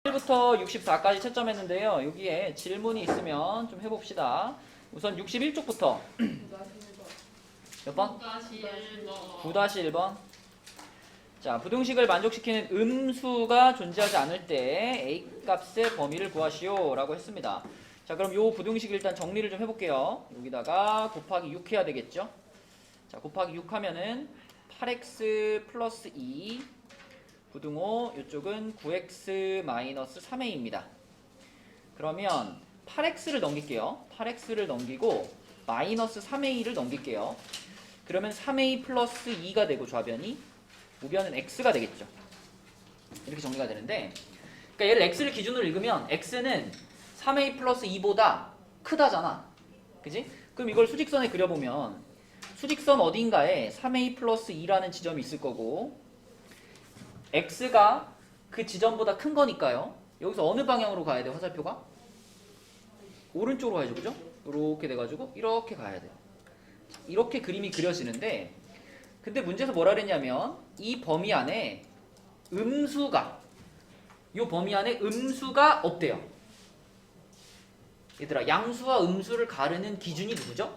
1부터 64까지 채점했는데요. 여기에 질문이 있으면 좀 해봅시다. 우선 61쪽부터 몇 번? 9-1번. 자, 부등식을 만족시키는 음수가 존재하지 않을 때 A 값의 범위를 구하시오 라고 했습니다. 자, 그럼 요 부등식 일단 정리를 좀 해볼게요. 여기다가 곱하기 6 해야 되겠죠? 자, 곱하기 6 하면은 8x 플러스 2 부등호 이쪽은 9x 마이너스 3a입니다. 그러면 8x를 넘길게요. 8x를 넘기고 마이너스 3a를 넘길게요. 그러면 3a 플러스 2가 되고 좌변이 우변은 x가 되겠죠. 이렇게 정리가 되는데, 그러니까 얘를 x를 기준으로 읽으면 x는 3a 플러스 2보다 크다잖아. 그지? 그럼 이걸 수직선에 그려보면 수직선 어딘가에 3a 플러스 2라는 지점이 있을 거고 x가 그 지점보다 큰 거니까요. 여기서 어느 방향으로 가야 돼, 화살표가? 오른쪽으로 가야죠, 그죠? 이렇게 돼가지고 이렇게 가야 돼요. 이렇게 그림이 그려지는데, 근데 문제에서 뭐라 그랬냐면 이 범위 안에 음수가, 이 범위 안에 음수가 없대요. 얘들아, 양수와 음수를 가르는 기준이 누구죠?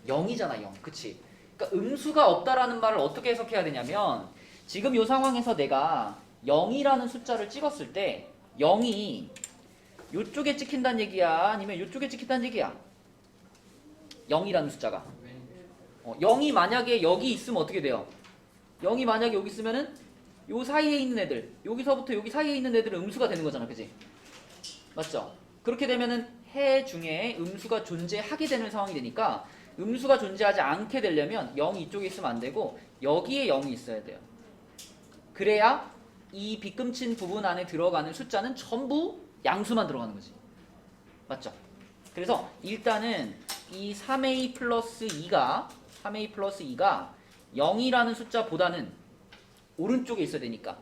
0이잖아, 0. 그치? 그러니까 음수가 없다라는 말을 어떻게 해석해야 되냐면, 지금 이 상황에서 내가 0이라는 숫자를 찍었을 때 0이 이쪽에 찍힌다는 얘기야? 아니면 이쪽에 찍힌다는 얘기야? 0이라는 숫자가 0이 만약에 여기 있으면 어떻게 돼요? 0이 만약에 여기 있으면은 요 사이에 있는 애들, 여기서부터 여기 사이에 있는 애들은 음수가 되는 거잖아, 그치? 맞죠? 그렇게 되면은 해 중에 음수가 존재하게 되는 상황이 되니까, 음수가 존재하지 않게 되려면 0이 이쪽에 있으면 안 되고 여기에 0이 있어야 돼요. 그래야 이 빗금친 부분 안에 들어가는 숫자는 전부 양수만 들어가는 거지. 맞죠? 그래서 일단은 이 3a 플러스 2가 0이라는 숫자보다는 오른쪽에 있어야 되니까,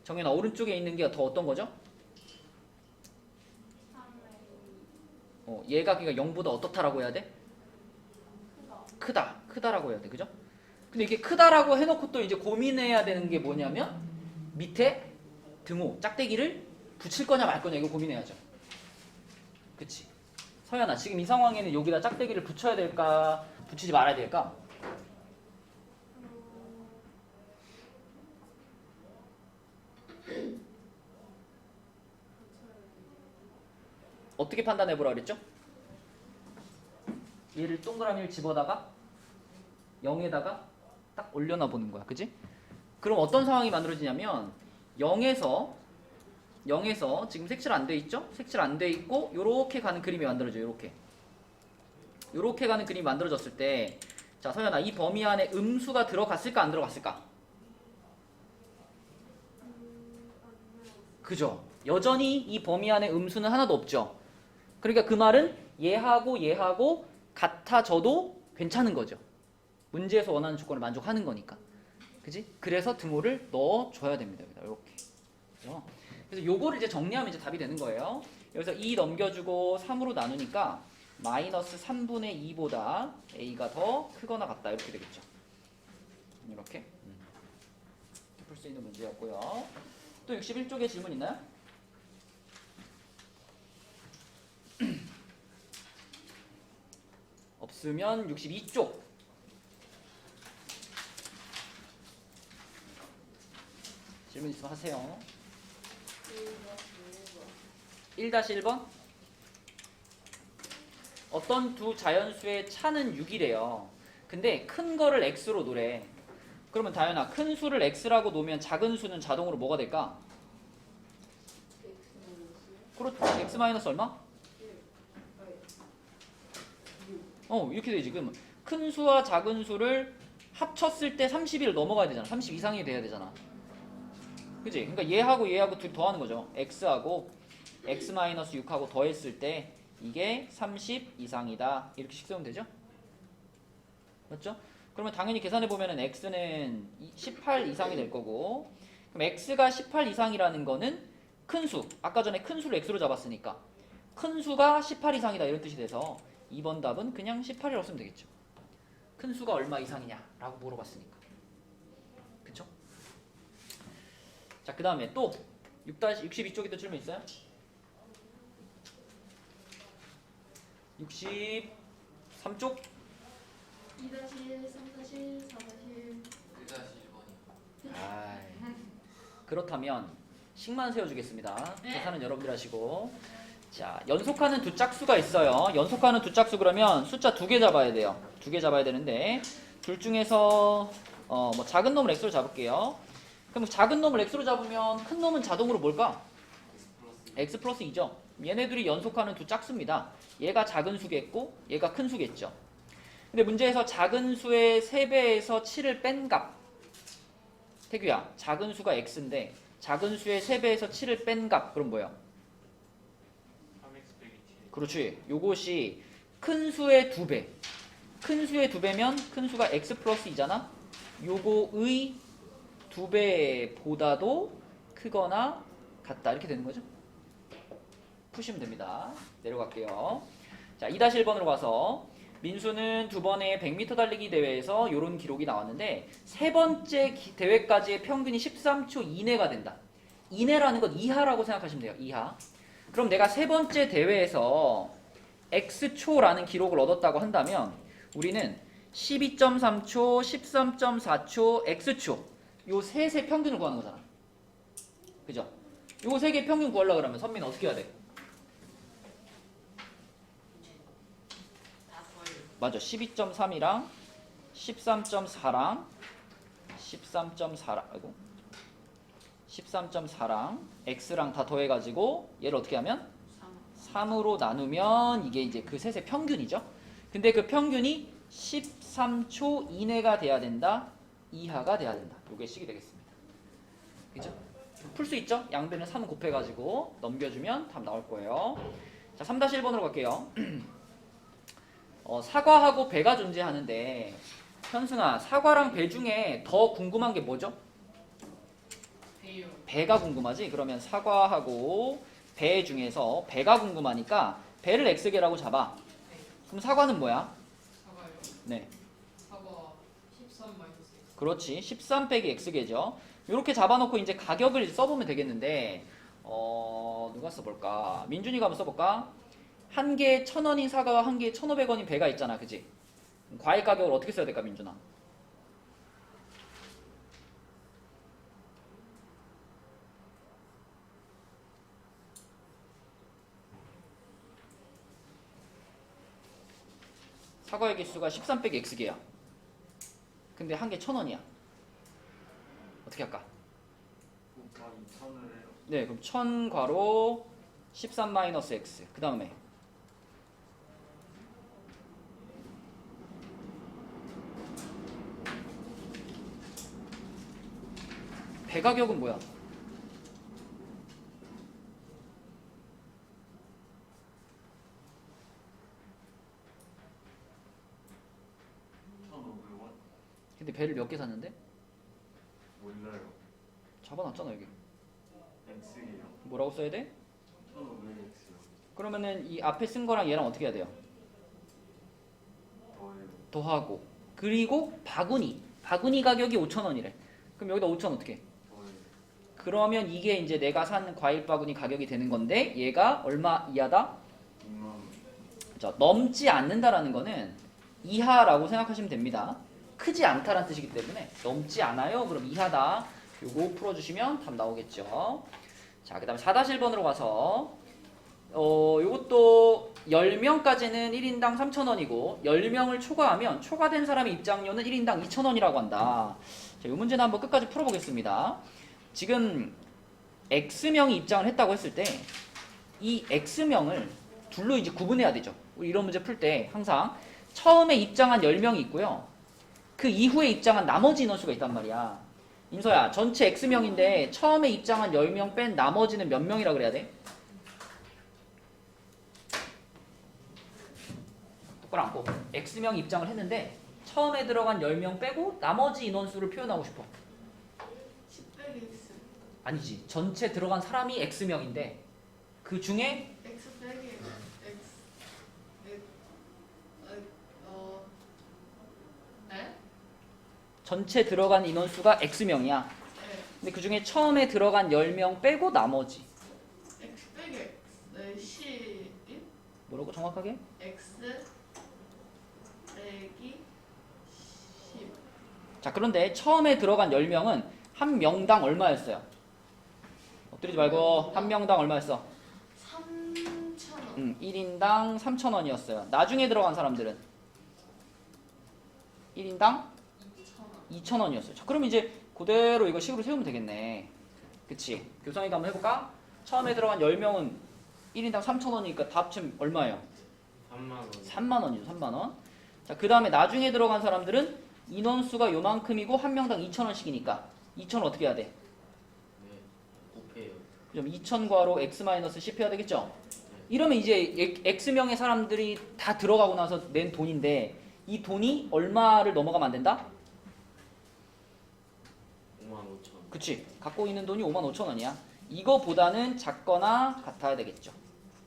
정연아, 오른쪽에 있는 게 더 어떤 거죠? 얘가 그러니까 0보다 어떻다라고 해야 돼? 크다라고 해야 돼. 그죠? 근데 이게 크다라고 해놓고 또 이제 고민해야 되는 게 뭐냐면 밑에 등호, 짝대기를 붙일 거냐 말 거냐, 이거 고민해야죠. 그치? 서연아, 지금 이 상황에는 여기다 짝대기를 붙여야 될까, 붙이지 말아야 될까? 어떻게 판단해보라 그랬죠? 얘를 동그라미를 집어다가 0에다가 딱 올려놔 보는 거야. 그지? 그럼 어떤 상황이 만들어지냐면 0에서 지금 색칠 안 돼 있죠? 색칠 안 돼 있고 요렇게 가는 그림이 만들어져요. 요렇게 가는 그림이 만들어졌을 때, 자, 서연아, 이 범위 안에 음수가 들어갔을까 안 들어갔을까? 그죠? 여전히 이 범위 안에 음수는 하나도 없죠. 그러니까 그 말은 얘하고 같아져도 괜찮은 거죠. 문제에서 원하는 조건을 만족하는 거니까. 그지? 그래서 등호를 넣어줘야 됩니다. 이렇게. 그래서 요거를 이제 정리하면 이제 답이 되는 거예요. 여기서 2 넘겨주고 3으로 나누니까 마이너스 3분의 2보다 a가 더 크거나 같다, 이렇게 되겠죠. 이렇게 풀 수 있는 문제였고요. 또 61쪽에 질문 있나요? 없으면 62쪽. 질문 있으면 하세요. 1-1번. 어떤 두 자연수의 차는 6이래요. 근데 큰 거를 x로 놓으래. 그러면 다현아, 큰 수를 x라고 놓으면 작은 수는 자동으로 뭐가 될까? 그렇지. x 마이너스 얼마? 이렇게 되지. 지금 큰 수와 작은 수를 합쳤을 때 30을 넘어가야 되잖아. 30 이상이 돼야 되잖아. 그치? 그러니까 얘하고 둘 더하는 거죠. x하고 x 마이너스 6하고 더했을 때 이게 30 이상이다. 이렇게 식으면 되죠? 맞죠? 그러면 당연히 계산해 보면은 x는 18 이상이 될 거고, 그럼 x가 18 이상이라는 거는 큰 수, 아까 전에 큰 수를 x로 잡았으니까 큰 수가 18 이상이다, 이런 뜻이 돼서 2번 답은 그냥 18이라고 쓰면 되겠죠. 큰 수가 얼마 이상이냐 라고 물어봤으니까. 그쵸? 자, 그 다음에 또 62쪽에도 질문 있어요? 63쪽? 2-1, 3-1, 4-1. 1-1번이. 그렇다면 식만 세워주겠습니다. 네. 계산은 여러분들 하시고. 자, 연속하는 두 짝수가 있어요. 연속하는 두 짝수 그러면 숫자 2개 잡아야 돼요. 2개 잡아야 되는데 둘 중에서 뭐 작은 놈을 x로 잡을게요. 그럼 작은 놈을 x로 잡으면 큰 놈은 자동으로 뭘까? x 플러스 2죠. 얘네들이 연속하는 두 짝수입니다. 얘가 작은 수겠고 얘가 큰 수겠죠. 근데 문제에서 작은 수의 3배에서 7을 뺀 값. 태규야, 작은 수가 x인데 작은 수의 3배에서 7을 뺀 값. 그럼 뭐야? 3x 빼기 7. 그렇지. 요것이 큰 수의 2배. 큰 수의 2배면 큰 수가 x 플러스 2잖아. 요거의 2배보다도 크거나 같다. 이렇게 되는 거죠. 푸시면 됩니다. 내려갈게요. 자, 2-1번으로 가서 민수는 2번의 100m 달리기 대회에서 이런 기록이 나왔는데 세 번째 대회까지의 평균이 13초 이내가 된다. 이내라는 건 이하라고 생각하시면 돼요. 이하. 그럼 내가 세 번째 대회에서 x초라는 기록을 얻었다고 한다면 우리는 12.3초, 13.4초, x초 요 셋의 평균을 구하는 거잖아. 그죠? 요 세 개 평균 구하려고 그러면 선민은 어떻게 해야 돼? 맞아. 12.3이랑 13.4랑 13.4랑 x랑 다 더해가지고 얘를 어떻게 하면 3으로 나누면 이게 이제 그 셋의 평균이죠. 근데 그 평균이 13초 이내가 돼야 된다. 이하가 돼야 된다. 요게 식이 되겠습니다. 그죠? 풀 수 있죠? 양변을 3 곱해가지고 넘겨주면 답 나올 거예요. 자, 3-1번으로 갈게요. 사과하고 배가 존재하는데 현승아, 사과랑 배 중에 더 궁금한 게 뭐죠? 배요. 배가 궁금하지? 그러면 사과하고 배 중에서 배가 궁금하니까 배를 x개라고 잡아. 그럼 사과는 뭐야? 사과요. 네, 사과 13 마이너스 X. 그렇지. 13 빼기 x개죠. 이렇게 잡아놓고 이제 가격을 써보면 되겠는데 누가 써볼까? 민준이가 한번 써볼까? 한 개에 1,000원인 사과와 한 개에 1,500원인 배가 있잖아, 그지? 과일 가격을 어떻게 써야 될까, 민준아? 사과의 개수가 13 빼기 x개야. 근데 한 개 1,000원이야. 어떻게 할까? 곱하기 2,000을 해요. 네, 그럼 1000 괄호 13 마이너스 x. 그 다음에 배 가격은 뭐야? 근데 배를 몇 개 샀는데? 몰라요. 잡아놨잖아 여기. x예요. 뭐라고 써야 돼? 1,500x요. 그러면은 이 앞에 쓴 거랑 얘랑 어떻게 해야 돼요? 더해요. 더하고 그리고 바구니 가격이 5,000원이래. 그럼 여기다 5,000 어떻게 해? 더해요. 그러면 이게 이제 내가 산 과일 바구니 가격이 되는 건데 얘가 얼마 이하다? 2만. 자, 넘지 않는다라는 거는 이하라고 생각하시면 됩니다. 크지 않다라는 뜻이기 때문에 넘지 않아요. 그럼 이하다. 요거 풀어주시면 답 나오겠죠. 자, 그 다음에 4-1번으로 가서 요것도 10명까지는 1인당 3,000원이고 10명을 초과하면 초과된 사람의 입장료는 1인당 2,000원이라고 한다. 자, 요 문제는 한번 끝까지 풀어보겠습니다. 지금 X명이 입장을 했다고 했을 때 이 X명을 둘로 이제 구분해야 되죠. 우리 이런 문제 풀 때 항상 처음에 입장한 10명이 있고요. 그 이후에 입장한 나머지 인원수가 있단 말이야. 인서야, 전체 X명인데 처음에 입장한 10명 뺀 나머지는 몇 명이라 그래야 돼? 똑바로 앉고 X명 입장을 했는데 처음에 들어간 10명 빼고 나머지 인원수를 표현하고 싶어. 10 빼기 X. 아니지. 전체 들어간 사람이 X명인데 그 중에 X 빼기 X. 네? 전체 들어간 인원수가 X명이야. 네. 근데 그 중에 처음에 들어간 10명 빼고 나머지 X 빼기 X. 네, 11. 뭐라고 정확하게? X 빼기 10. 자, 그런데 처음에 들어간 10명은 한 명당 얼마였어요? 엎드리지 말고 한 명당 얼마였어? 3,000원. 1인당 3,000원이었어요. 나중에 들어간 사람들은 1인당 2,000원. 2,000원이었어요. 자, 그럼 이제 그대로 이거 식으로 세우면 되겠네. 그치? 교성이가 한번 해볼까? 처음에 들어간 10명은 1인당 3,000원이니까 다 합치면 얼마예요? 3만 원. 3만 원이죠. 3만 원. 자, 그 다음에 나중에 들어간 사람들은 인원수가 요만큼이고 한 명당 2,000원씩이니까 2,000원 어떻게 해야 돼? 네. 곱해요. 그럼 2,000과로 x-10 해야 되겠죠? 이러면 이제 x명의 사람들이 다 들어가고 나서 낸 돈인데 이 돈이 얼마를 넘어가면 안 된다? 55,000원. 그치? 갖고 있는 돈이 55,000원이야. 이거보다는 작거나 같아야 되겠죠.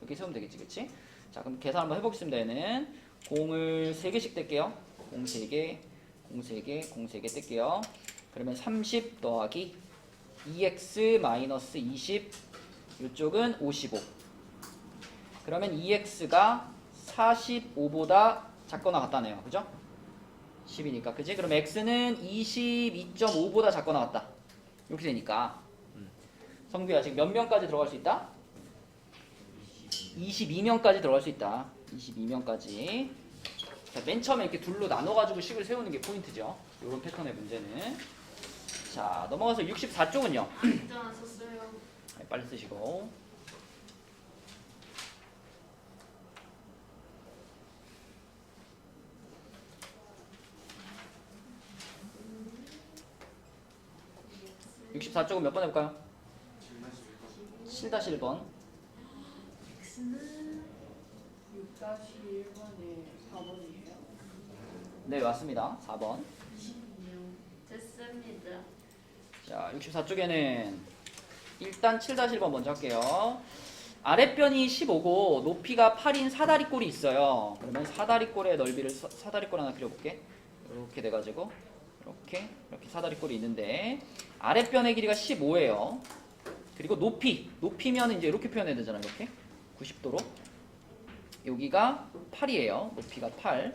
이렇게 세우면 되겠지, 그치? 자, 그럼 계산 한번 해보겠습니다. 얘는 공을 3개씩 뗄게요. 공 3개, 공 3개, 공 3개 뗄게요. 그러면 30 더하기 2x-20, 이쪽은 55. 그러면 2x가 45보다 작거나 같다네요. 그죠? 10이니까, 그지? 그럼 x는 22.5보다 작거나 같다. 이렇게 되니까. 성규야, 지금 몇 명까지 들어갈 수 있다? 22명까지 들어갈 수 있다. 22명까지. 자, 맨 처음에 이렇게 둘로 나눠가지고 식을 세우는 게 포인트죠. 이런 패턴의 문제는. 자, 넘어가서 64쪽은요. 진짜 안 썼어요. 빨리 쓰시고. (64쪽은) 몇 번 해볼까요? 7-1번. X는 6-1번에 4번이에요. 네, 맞습니다. 4번. 됐습니다. 자, 64쪽에는 일단 7-1번 먼저 할게요. 아랫변이 15고 높이가 8인 사다리꼴이 있어요. 그러면 사다리꼴의 넓이를 사다리꼴 하나 그려볼게. 이렇게 돼가지고 이렇게 사다리꼴이 있는데 아랫변의 길이가 15예요. 그리고 높이면 이제 이렇게 표현해야 되잖아요. 이렇게 90도로. 여기가 8이에요. 높이가 8.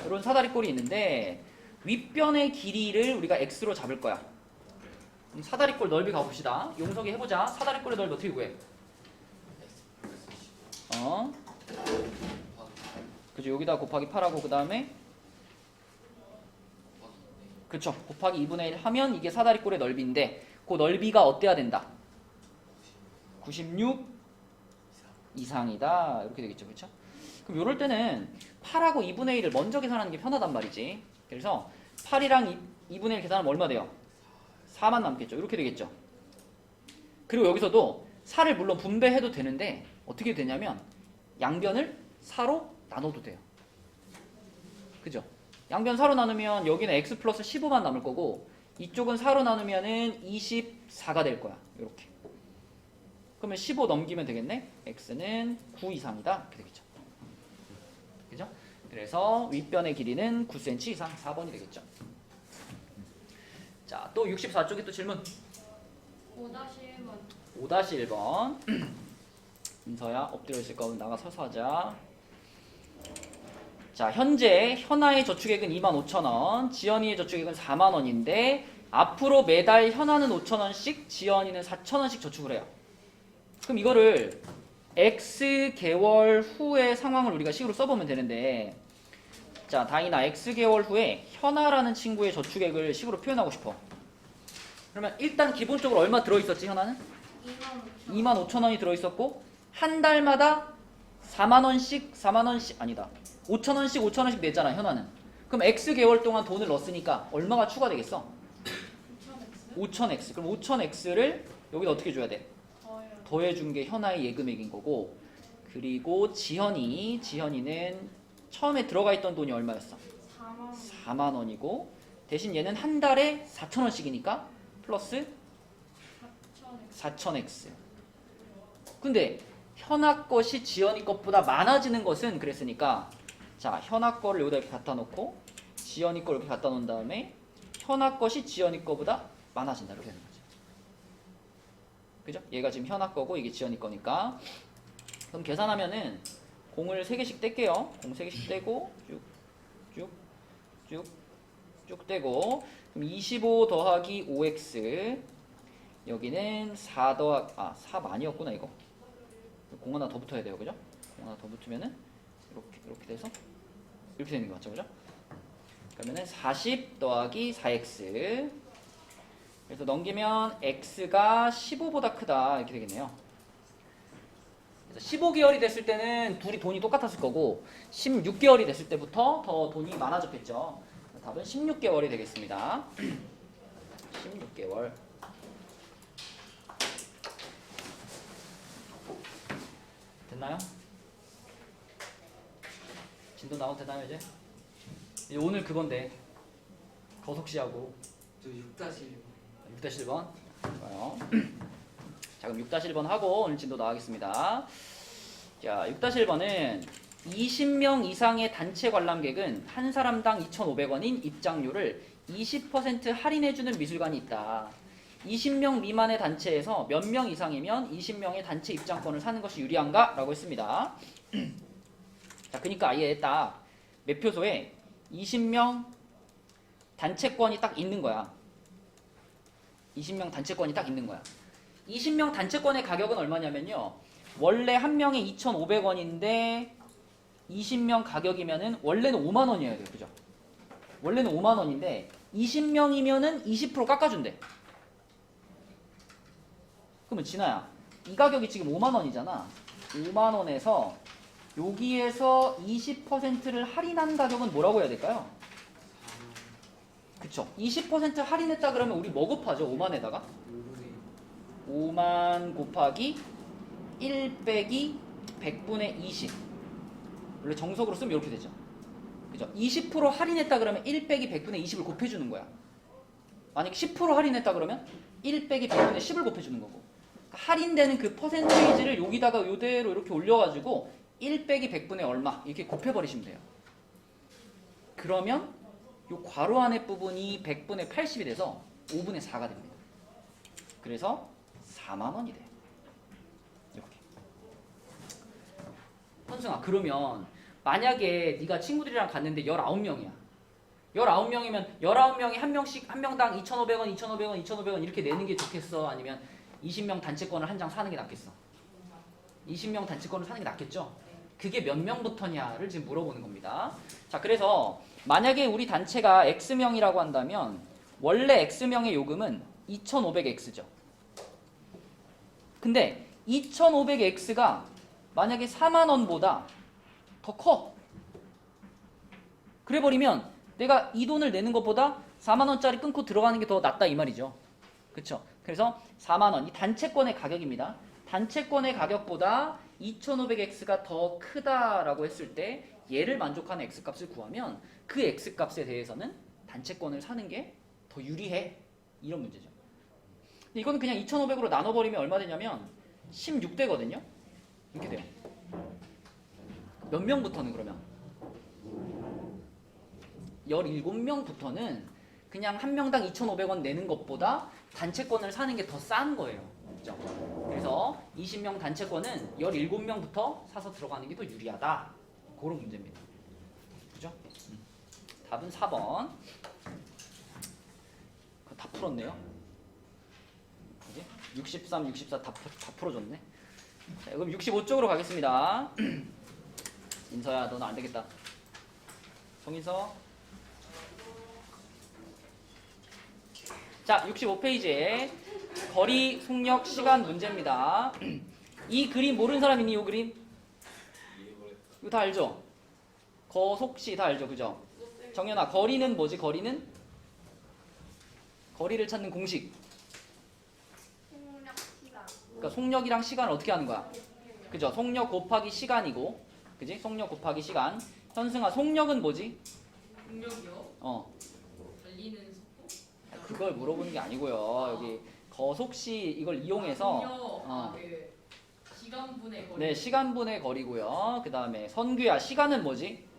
이런 사다리꼴이 있는데 윗변의 길이를 우리가 x로 잡을 거야. 그럼 사다리꼴 넓이 가봅시다. 용석이 해보자. 사다리꼴의 넓이 어떻게 구해? 그죠? 여기다 곱하기 8하고 그 다음에 그쵸? 곱하기 2분의 1 하면 이게 사다리꼴의 넓이인데 그 넓이가 어때야 된다? 96 이상이다. 이렇게 되겠죠. 그렇죠? 그럼 이럴 때는 8하고 2분의 1을 먼저 계산하는 게 편하단 말이지. 그래서 8이랑 2분의 1 계산하면 얼마 돼요? 4만 남겠죠. 이렇게 되겠죠. 그리고 여기서도 4를 물론 분배해도 되는데 어떻게 되냐면 양변을 4로 나눠도 돼요. 그죠? 양변 4로 나누면 여기는 x 플러스 15만 남을 거고 이쪽은 4로 나누면은 24가 될 거야. 이렇게. 그러면 15 넘기면 되겠네. x는 9 이상이다. 이렇게 되겠죠. 그죠? 그래서 윗변의 길이는 9cm 이상 4번이 되겠죠. 자, 또 64쪽에 또 질문. 5-1번. 5-1번. 인서야 엎드려 있을 거면 나가 서서 하자. 자, 현재 현아의 저축액은 25,000원, 지연이의 저축액은 4만원인데 앞으로 매달 현아는 5,000원씩, 지연이는 4,000원씩 저축을 해요. 그럼 이거를 X개월 후의 상황을 우리가 식으로 써보면 되는데 자, 다인아 X개월 후에 현아라는 친구의 저축액을 식으로 표현하고 싶어. 그러면 일단 기본적으로 얼마 들어있었지, 현아는? 25,000원이 들어있었고 한 달마다 4만원씩 아니다 5,000원씩 냈잖아, 현아는. 그럼 X개월 동안 돈을 넣었으니까 얼마가 추가되겠어? 5,000X. 그럼 5,000X를 여기다 어떻게 줘야 돼? 더해준 게 현아의 예금액인 거고, 그리고 지현이는 처음에 들어가 있던 돈이 얼마였어? 4만 원이고 대신 얘는 한 달에 4,000원씩이니까 플러스 4,000X. 근데 현아 것이 지연이 것보다 많아지는 것은 그랬으니까 자, 현아 거를 여기다 이렇게 갖다 놓고 지연이 거를 이렇게 갖다 놓은 다음에 현아 것이 지연이 거보다 많아진다. 이렇게 되는 거죠. 그죠? 얘가 지금 현아 거고 이게 지연이 거니까. 그럼 계산하면은 공을 3개씩 뗄게요. 공 3개씩 떼고 쭉 떼고, 그럼 25 더하기 5x, 여기는 4 아니었구나 이거. 공 하나 더 붙어야 돼요, 그죠? 공 하나 더 붙으면은 이렇게 돼서 이렇게 되는 거 맞죠, 그죠? 그러면은 40 더하기 4x, 그래서 넘기면 x가 15보다 크다 이렇게 되겠네요. 그래서 15개월이 됐을 때는 둘이 돈이 똑같았을 거고 16개월이 됐을 때부터 더 돈이 많아졌겠죠. 답은 16개월이 되겠습니다. 16개월. 됐나요? 진도 나오면 되나요 이제? 이제 오늘 그건데 거석시하고 저 6-1. 6-1번. 좋아요. 자, 그럼 6-1번 하고 오늘 진도 나가겠습니다. 자, 6-1번은 20명 이상의 단체 관람객은 한 사람당 2,500원인 입장료를 20% 할인해주는 미술관이 있다. 20명 미만의 단체에서 몇 명 이상이면 20명의 단체 입장권을 사는 것이 유리한가? 라고 했습니다. 자, 그러니까 아예 딱 매표소에 20명 단체권이 딱 있는 거야. 20명 단체권이 딱 있는 거야. 20명 단체권의 가격은 얼마냐면요. 원래 한 명에 2,500원인데 20명 가격이면은 원래는 5만 원이어야 돼요. 그죠? 원래는 5만 원인데 20명이면은 20% 깎아준대. 그러면 진아야, 이 가격이 지금 5만 원이잖아. 5만 원에서 여기에서 20%를 할인한 가격은 뭐라고 해야 될까요? 그쵸? 20% 할인했다 그러면 우리 뭐 곱하죠? 5만에다가? 5만 곱하기 1 빼기 100분의 20. 원래 정석으로 쓰면 이렇게 되죠. 그죠? 20% 할인했다 그러면 1 빼기 100분의 20을 곱해주는 거야. 만약 10% 할인했다 그러면 1 빼기 100분의 10을 곱해주는 거고. 할인되는 그 퍼센테이지를 여기다가 이대로 이렇게 올려가지고 1 빼기 100분의 얼마 이렇게 곱해버리시면 돼요. 그러면 이 괄호 안의 부분이 100분의 80이 돼서 5분의 4가 됩니다. 그래서 4만 원이 돼요. 이렇게. 현승아, 그러면 만약에 네가 친구들이랑 갔는데 19명이야. 19명이면 19명이 한 명씩 한 명당 2,500원, 2,500원, 2,500원 이렇게 내는 게 좋겠어? 아니면 20명 단체권을 한 장 사는 게 낫겠어? 20명 단체권을 사는 게 낫겠죠? 그게 몇 명부터냐를 지금 물어보는 겁니다. 자, 그래서 만약에 우리 단체가 X명이라고 한다면 원래 X명의 요금은 2,500X죠. 근데 2,500X가 만약에 4만 원보다 더 커. 그래버리면 내가 이 돈을 내는 것보다 4만 원짜리 끊고 들어가는 게 더 낫다 이 말이죠. 그쵸? 그래서 4만 원, 이 단체권의 가격입니다. 단체권의 가격보다 2,500X가 더 크다라고 했을 때 얘를 만족하는 X값을 구하면 그 X값에 대해서는 단체권을 사는 게 더 유리해. 이런 문제죠. 근데 이거는 그냥 2,500으로 나눠버리면 얼마 되냐면 16대거든요. 이렇게 돼요. 몇 명부터는 그러면? 17명부터는 그냥 한 명당 2,500원 내는 것보다 단체권을 사는 게 더 싼 거예요. 그죠? 그래서 20명 단체권은 17명부터 사서 들어가는 게 더 유리하다. 그런 문제입니다. 그죠? 답은 4번. 다 풀었네요. 그지? 63, 64 다 풀어줬네. 자, 그럼 65쪽으로 가겠습니다. 인서야, 너는 안 되겠다. 송인서. 자, 65페이지에 거리, 속력, 시간 문제입니다. 이 그림 모르는 사람 있니? 이 그림? 이거 다 알죠? 거속시 다 알죠? 그죠? 정연아, 거리는 뭐지? 거리는? 거리를 찾는 공식. 속력 시간. 그러니까 속력이랑 시간을 어떻게 하는 거야? 그죠? 속력 곱하기 시간이고, 그지? 속력 곱하기 시간. 현승아, 속력은 뭐지? 속력이요? 달리는 속도? 그걸 물어보는 게 아니고요. 여기 거속시 이걸 이용해서 그 시간분의 거리. 네, 시간분의 거리고요. 그 다음에 선규야, 시간은 뭐지?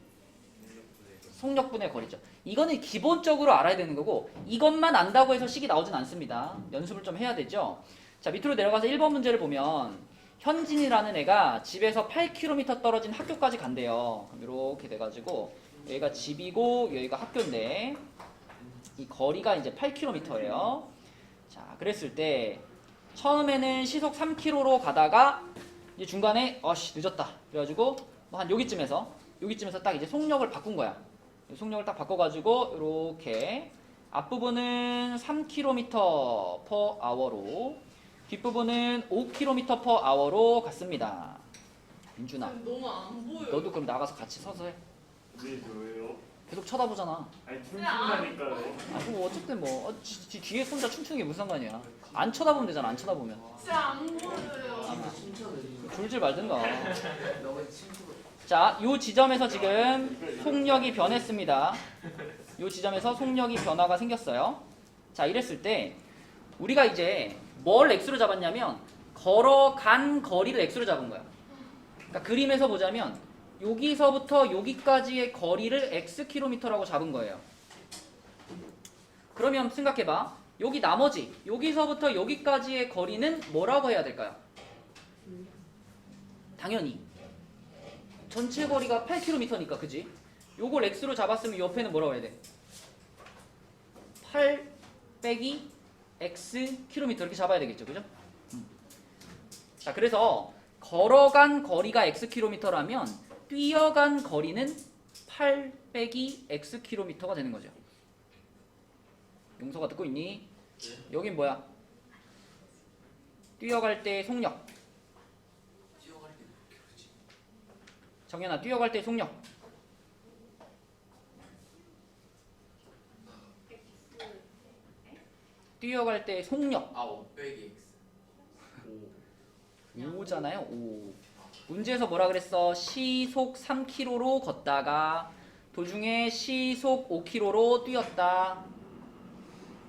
속력분의 거리죠. 이거는 기본적으로 알아야 되는 거고 이것만 안다고 해서 식이 나오진 않습니다. 연습을 좀 해야 되죠. 자, 밑으로 내려가서 1번 문제를 보면 현진이라는 애가 집에서 8km 떨어진 학교까지 간대요. 그럼 이렇게 돼가지고 여기가 집이고 여기가 학교인데 이 거리가 이제 8km예요. 자, 그랬을 때 처음에는 시속 3km로 가다가 이제 중간에 늦었다. 그래가지고 뭐 한 여기쯤에서 딱 이제 속력을 바꾼 거야. 속력을 딱 바꿔가지고 이렇게 앞부분은 3km/h로 뒷부분은 5km/h로 갔습니다. 민준아, 너무 안 보여. 너도 그럼 나가서 같이 서서 해. 네, 저예요? 계속 쳐다보잖아. 아니, 춤춘다니까요. 뭐 어쨌든 뒤에 손자 춤추는 게 무슨 상관이야. 안 쳐다보면 되잖아. 안 쳐다보면. 진짜 안 보여요. 졸질 말든가. 자, 요 지점에서 지금 속력이 변했습니다. 요 지점에서 속력이 변화가 생겼어요. 자, 이랬을 때 우리가 이제 뭘 x로 잡았냐면 걸어간 거리를 x로 잡은 거야. 그러니까 그림에서 보자면 여기서부터 여기까지의 거리를 xkm라고 잡은 거예요. 그러면 생각해봐. 여기 나머지 여기서부터 여기까지의 거리는 뭐라고 해야 될까요? 당연히 전체 거리가 8km니까 그지? 요걸 x로 잡았으면 옆에는 뭐라고 해야 돼? 8 빼기 x km 이렇게 잡아야 되겠죠, 그죠? 자, 그래서 걸어간 거리가 x km라면 뛰어간 거리는 8 빼기 x km가 되는 거죠. 용서가 듣고 있니? 여긴 뭐야? 뛰어갈 때 속력. 정연아, 뛰어갈 때 속력. 뛰어갈 때 속력. 5 빼기 x. 5잖아요. 5. 문제에서 뭐라 그랬어? 시속 3km로 걷다가 도중에 시속 5km로 뛰었다.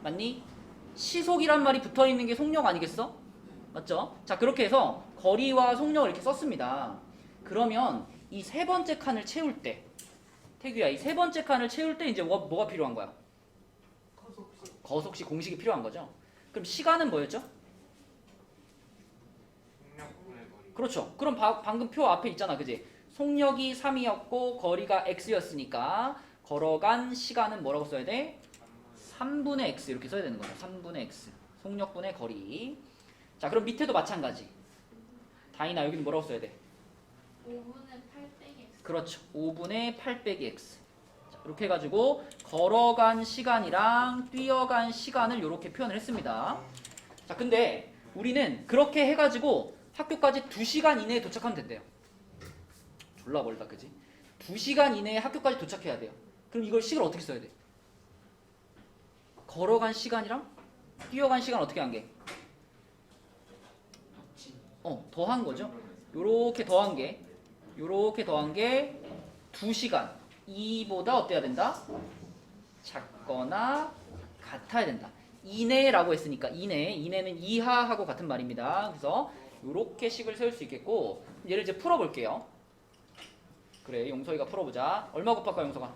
맞니? 시속이란 말이 붙어 있는 게 속력 아니겠어? 맞죠? 자, 그렇게 해서 거리와 속력을 이렇게 썼습니다. 그러면 이 세 번째 칸을 채울 때, 태규야, 이 세 번째 칸을 채울 때 이제 뭐가 필요한 거야? 거속시 공식이 필요한 거죠. 그럼 시간은 뭐였죠? 그렇죠. 그럼 방금 표 앞에 있잖아, 그지? 속력이 3이었고 거리가 x였으니까 걸어간 시간은 뭐라고 써야 돼? 3분의 x 이렇게 써야 되는 거죠. 3분의 x. 속력분의 거리. 자, 그럼 밑에도 마찬가지. 다이나 여기는 뭐라고 써야 돼? 5분의 8 빼기 x. 그렇죠. 5분의 8 빼기 x. 자, 이렇게 해가지고 걸어간 시간이랑 뛰어간 시간을 이렇게 표현을 했습니다. 자, 근데 우리는 그렇게 해가지고 학교까지 2시간 이내에 도착하면 된대요. 졸라 멀다, 그지? 2시간 이내에 학교까지 도착해야 돼요. 그럼 이걸 식을 어떻게 써야 돼? 걸어간 시간이랑 뛰어간 시간 어떻게 한 게? 더한 거죠. 요렇게 더한 게 2시간. 이보다 어때야 된다? 작거나 같아야 된다. 이내라고 했으니까 이내는 이하하고 같은 말입니다. 그래서 요렇게 식을 세울 수 있겠고, 얘를 이제 풀어볼게요. 그래, 용서이가 풀어보자. 얼마 곱할까, 용서가?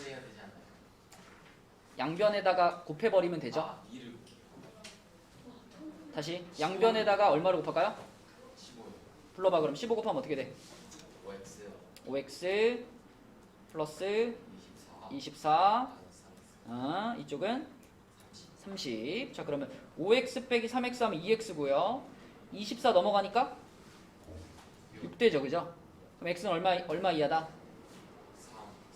해야 되지 않나요? 양변에다가 곱해버리면 되죠. 아, 2를 다시 양변에다가 얼마를 곱할까요? 15요. 불러봐. 그럼 15 곱하면 어떻게 돼? 5x 5x 플러스 24 24. 이쪽은 30. 자, 그러면 5x 빼기 3x 하면 2x고요. 24 넘어가니까 6되죠, 그죠? 그럼 x는 얼마 이하다?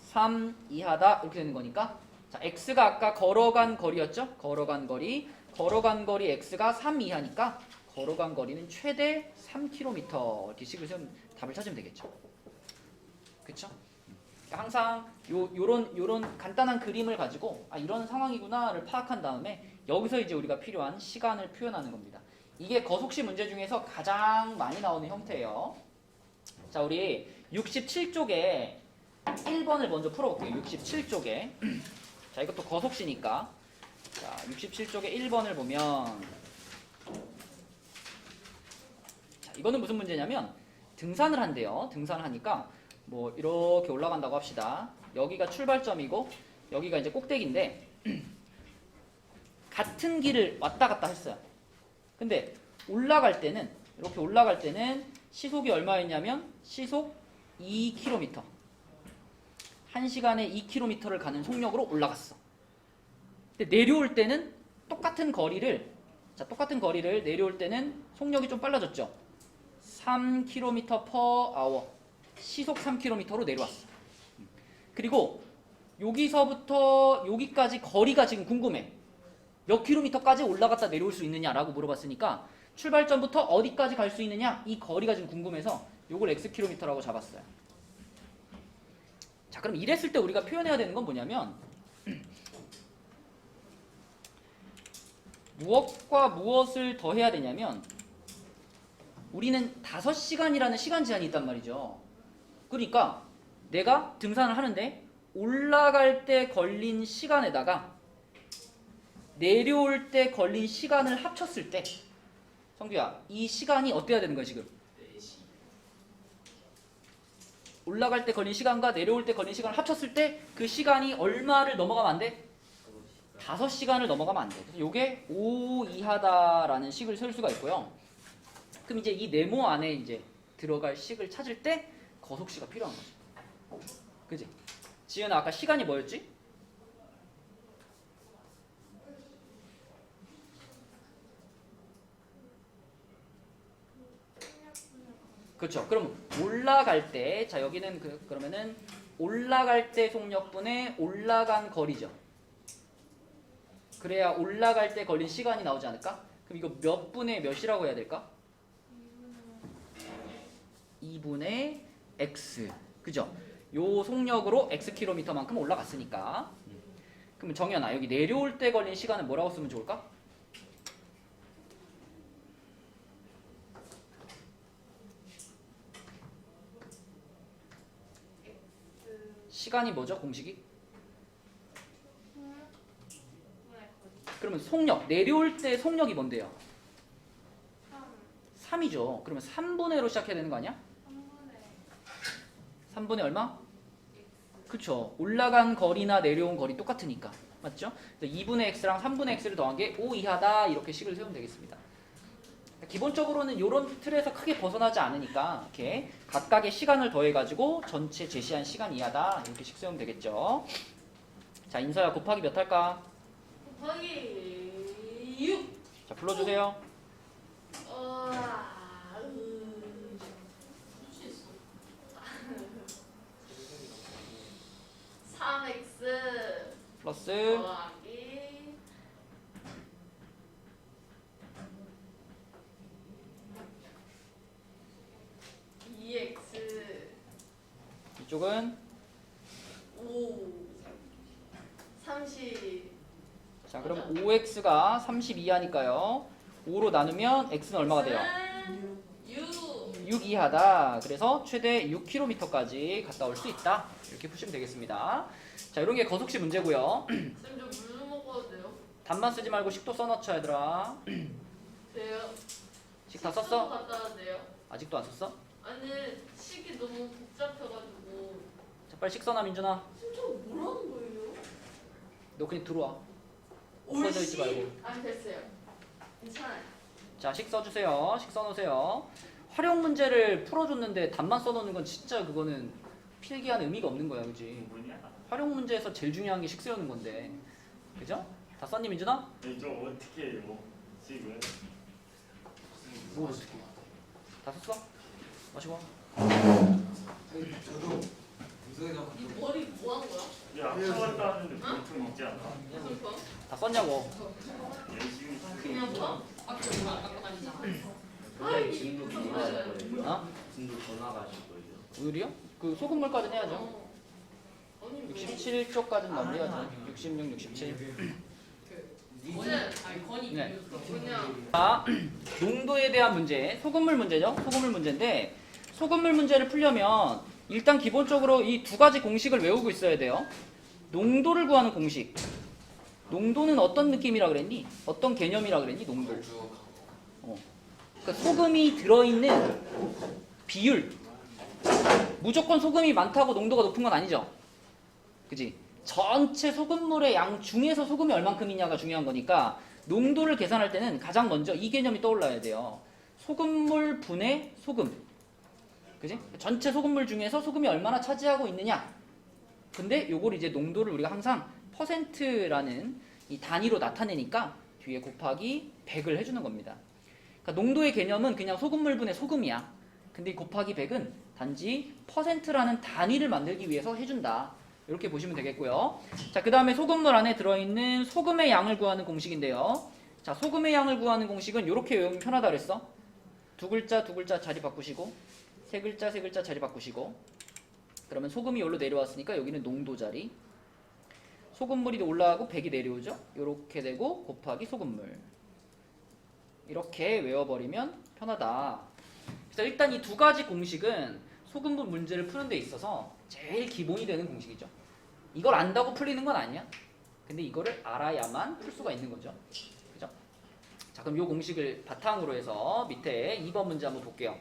3 이하다. 이렇게 되는 거니까. 자, x가 아까 걸어간 거리였죠? 걸어간 거리 x가 3 이하니까 걸어간 거리는 최대 3km. 이렇게 식을 세우면 답을 찾으면 되겠죠. 그쵸? 그러니까 항상 요런 간단한 그림을 가지고 이런 상황이구나를 파악한 다음에 여기서 이제 우리가 필요한 시간을 표현하는 겁니다. 이게 거속시 문제 중에서 가장 많이 나오는 형태예요. 자, 우리 67쪽에 1번을 먼저 풀어볼게요. 67쪽에. 자, 이것도 거속시니까. 자, 67쪽에 1번을 보면, 자, 이거는 무슨 문제냐면 등산을 한대요. 등산을 하니까 뭐 이렇게 올라간다고 합시다. 여기가 출발점이고 여기가 이제 꼭대기인데 같은 길을 왔다 갔다 했어요. 근데 올라갈 때는 이렇게 올라갈 때는 시속이 얼마였냐면 시속 2km. 1시간에 2km를 가는 속력으로 올라갔어. 근데 내려올 때는 똑같은 거리를 내려올 때는 속력이 좀 빨라졌죠. 3km/h. 시속 3km로 내려왔어. 그리고 여기서부터 여기까지 거리가 지금 궁금해. 몇 킬로미터까지 올라갔다 내려올 수 있느냐라고 물어봤으니까 출발점부터 어디까지 갈 수 있느냐 이 거리가 지금 궁금해서 요걸 x킬로미터라고 잡았어요. 자, 그럼 이랬을 때 우리가 표현해야 되는 건 뭐냐면 무엇과 무엇을 더해야 되냐면 우리는 5시간이라는 시간 제한이 있단 말이죠. 그러니까 내가 등산을 하는데 올라갈 때 걸린 시간에다가 내려올 때 걸린 시간을 합쳤을 때 성규야 이 시간이 어때야 되는 거야 지금? 4시. 올라갈 때 걸린 시간과 내려올 때 걸린 시간을 합쳤을 때 그 시간이 얼마를 넘어가면 안 돼? 5시간을 넘어가면 안 돼. 그래서 요게 5 이하다라는 식을 세울 수가 있고요. 그럼 이제 이 네모 안에 이제 들어갈 식을 찾을 때 거속시가 필요한 거죠. 그지? 지은아 아까 시간이 뭐였지? 그렇죠. 그럼 올라갈 때, 자 여기는 그러면은 올라갈 때 속력분의 올라간 거리죠. 그래야 올라갈 때 걸린 시간이 나오지 않을까? 그럼 이거 몇 분의 몇이라고 해야 될까? 2분의 x. 그죠? 요 속력으로 x킬로미터만큼 올라갔으니까. 그럼 정연아 여기 내려올 때 걸린 시간은 뭐라고 쓰면 좋을까? 시간이 뭐죠? 공식이? 그러면 속력, 내려올 때 속력이 뭔데요? 3이죠. 그러면 3분의로 시작해야 되는 거 아니야? 3분의 얼마? 그쵸. 올라간 거리나 내려온 거리 똑같으니까. 맞죠? 2분의 x랑 3분의 x를 더한 게 5 이하다 이렇게 식을 세우면 되겠습니다. 기본적으로는 이런 틀에서 크게 벗어나지 않으니까 이렇게 각각의 시간을 더해가지고 전체 제시한 시간 이하다 이렇게 식 세우면 되겠죠. 자, 인서야 곱하기 몇 할까? 곱하기 6. 자, 불러주세요. 할수 있어. 3x 플러스 더하기 2x 이쪽은 5 30 자, 그럼 5x가 32하니까요. 5로 나누면 x는 얼마가 돼요? 6 6 이하다. 그래서 최대 6km까지 갔다 올 수 있다. 이렇게 푸시면 되겠습니다. 자, 이런 게 거속시 문제고요. 쌤, 저 물 먹어도 돼요? 답만 쓰지 말고 식도 써놓죠, 얘들아. 돼요? 식 다 식사도 썼어? 갖다 놔도 돼요? 아직도 안 썼어? 아니 식이 너무 복잡해가지고. 자, 빨리 식 써놔, 민준아. 쌤, 저 뭐라는 거예요? 너 그냥 들어와. 엎어져 있지 말고. 안 됐어요. 괜찮아요. 자, 식 써주세요. 식 써놓으세요. 활용 문제를 풀어줬는데 답만 써놓는 건 진짜 그거는 필기한 의미가 없는 거야, 그지? 뭐냐? 활용 문제에서 제일 중요한 게 식 세우는 건데, 그죠? 다 썼니, 민준아? 저 어떻게 해요? 지금 뭐 어떻게? 다 썼어? 마시고. 저도 무서워서 이 머리 뭐 한 거야? 야 아까 갔다 왔는데 보통 있지 않아? 무슨 거? 다 썼냐고. 열심히 그냥 봐? 진도 전화 갈 거예요. 어? 진도 전화 가실 거예요. 오늘이요? 그 소금물까지는 해야죠. 어. 아니, 뭐. 67쪽까지는 마무리해야죠. 66, 67. 네. 그냥 자, 농도에 대한 문제, 소금물 문제죠. 소금물 문제인데 소금물 문제를 풀려면 일단 기본적으로 이 두 가지 공식을 외우고 있어야 돼요. 농도를 구하는 공식. 농도는 어떤 느낌이라 그랬니? 어떤 개념이라 그랬니? 농도. 그러니까 소금이 들어있는 비율. 무조건 소금이 많다고 농도가 높은 건 아니죠. 그지? 전체 소금물의 양 중에서 소금이 얼만큼이냐가 중요한 거니까 농도를 계산할 때는 가장 먼저 이 개념이 떠올라야 돼요. 소금물 분의 소금. 그지? 전체 소금물 중에서 소금이 얼마나 차지하고 있느냐. 근데 요걸 이제 농도를 우리가 항상 퍼센트라는 이 단위로 나타내니까 뒤에 곱하기 100을 해주는 겁니다. 그러니까 농도의 개념은 그냥 소금물 분의 소금이야. 근데 이 곱하기 100은 단지 퍼센트라는 단위를 만들기 위해서 해준다. 이렇게 보시면 되겠고요. 자, 그 다음에 소금물 안에 들어있는 소금의 양을 구하는 공식인데요. 자, 소금의 양을 구하는 공식은 이렇게 외우면 편하다 그랬어. 두 글자 두 글자 자리 바꾸시고 세 글자 세 글자 자리 바꾸시고 그러면 소금이 여기로 내려왔으니까 여기는 농도 자리. 소금물이 올라가고 100이 내려오죠. 이렇게 되고 곱하기 소금물. 이렇게 외워버리면 편하다. 그래서 일단 이 두 가지 공식은 소금물 문제를 푸는 데 있어서 제일 기본이 되는 공식이죠. 이걸 안다고 풀리는 건 아니야. 근데 이거를 알아야만 풀 수가 있는 거죠. 그죠? 자, 그럼 이 공식을 바탕으로 해서 밑에 2번 문제 한번 볼게요.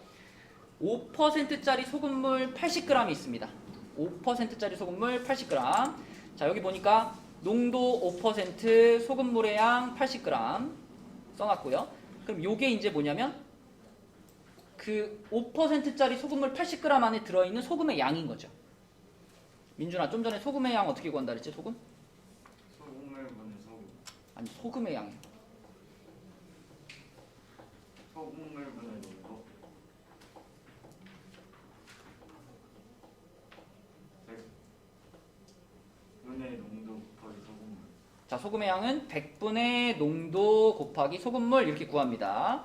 5%짜리 소금물 80g이 있습니다. 5%짜리 소금물 80g. 자, 여기 보니까 농도 5%, 소금물의 양 80g 써놨고요. 그럼 요게 이제 뭐냐면 그 5%짜리 소금물 80g 안에 들어있는 소금의 양인 거죠. 민준아, 좀 전에 소금의 양 어떻게 구한다 그랬지? 소금? 소금을 분의 소금. 아니, 소금의 양. 소금을 분의 농도. 100분의 농도 곱하기 소금물. 자, 소금의 양은 100분의 농도 곱하기 소금물 이렇게 구합니다.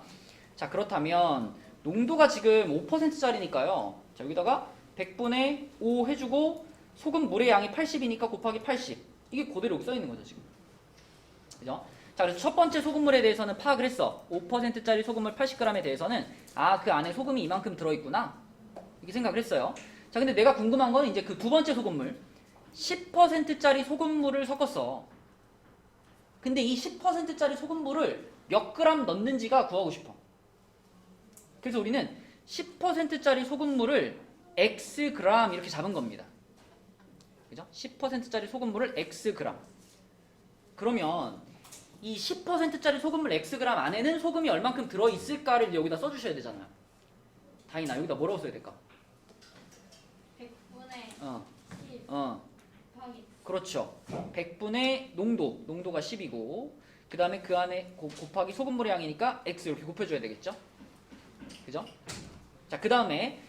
자, 그렇다면 농도가 지금 5%짜리니까요. 자, 여기다가 100분의 5 해주고 소금물의 양이 80이니까 곱하기 80. 이게 그대로 여기 써있는 거죠, 지금. 그죠? 자, 그래서 첫 번째 소금물에 대해서는 파악을 했어. 5%짜리 소금물 80g에 대해서는 그 안에 소금이 이만큼 들어있구나. 이렇게 생각을 했어요. 자, 근데 내가 궁금한 건 이제 그 두 번째 소금물 10%짜리 소금물을 섞었어. 근데 이 10%짜리 소금물을 몇 그램 넣는지가 구하고 싶어. 그래서 우리는 10%짜리 소금물을 X 그램 이렇게 잡은 겁니다. 그죠? 10%짜리 소금물을 X 그램. 그러면 이 10%짜리 소금물 X 그램 안에는 소금이 얼만큼 들어있을까를 여기다 써주셔야 되잖아요. 다인아, 여기다 뭐라고 써야 될까? 100분의 10 곱하기 그렇죠. 100분의 농도가 10이고 그 다음에 그 안에 곱하기 소금물의 양이니까 X 이렇게 곱해줘야 되겠죠. 그죠? 자, 그 다음에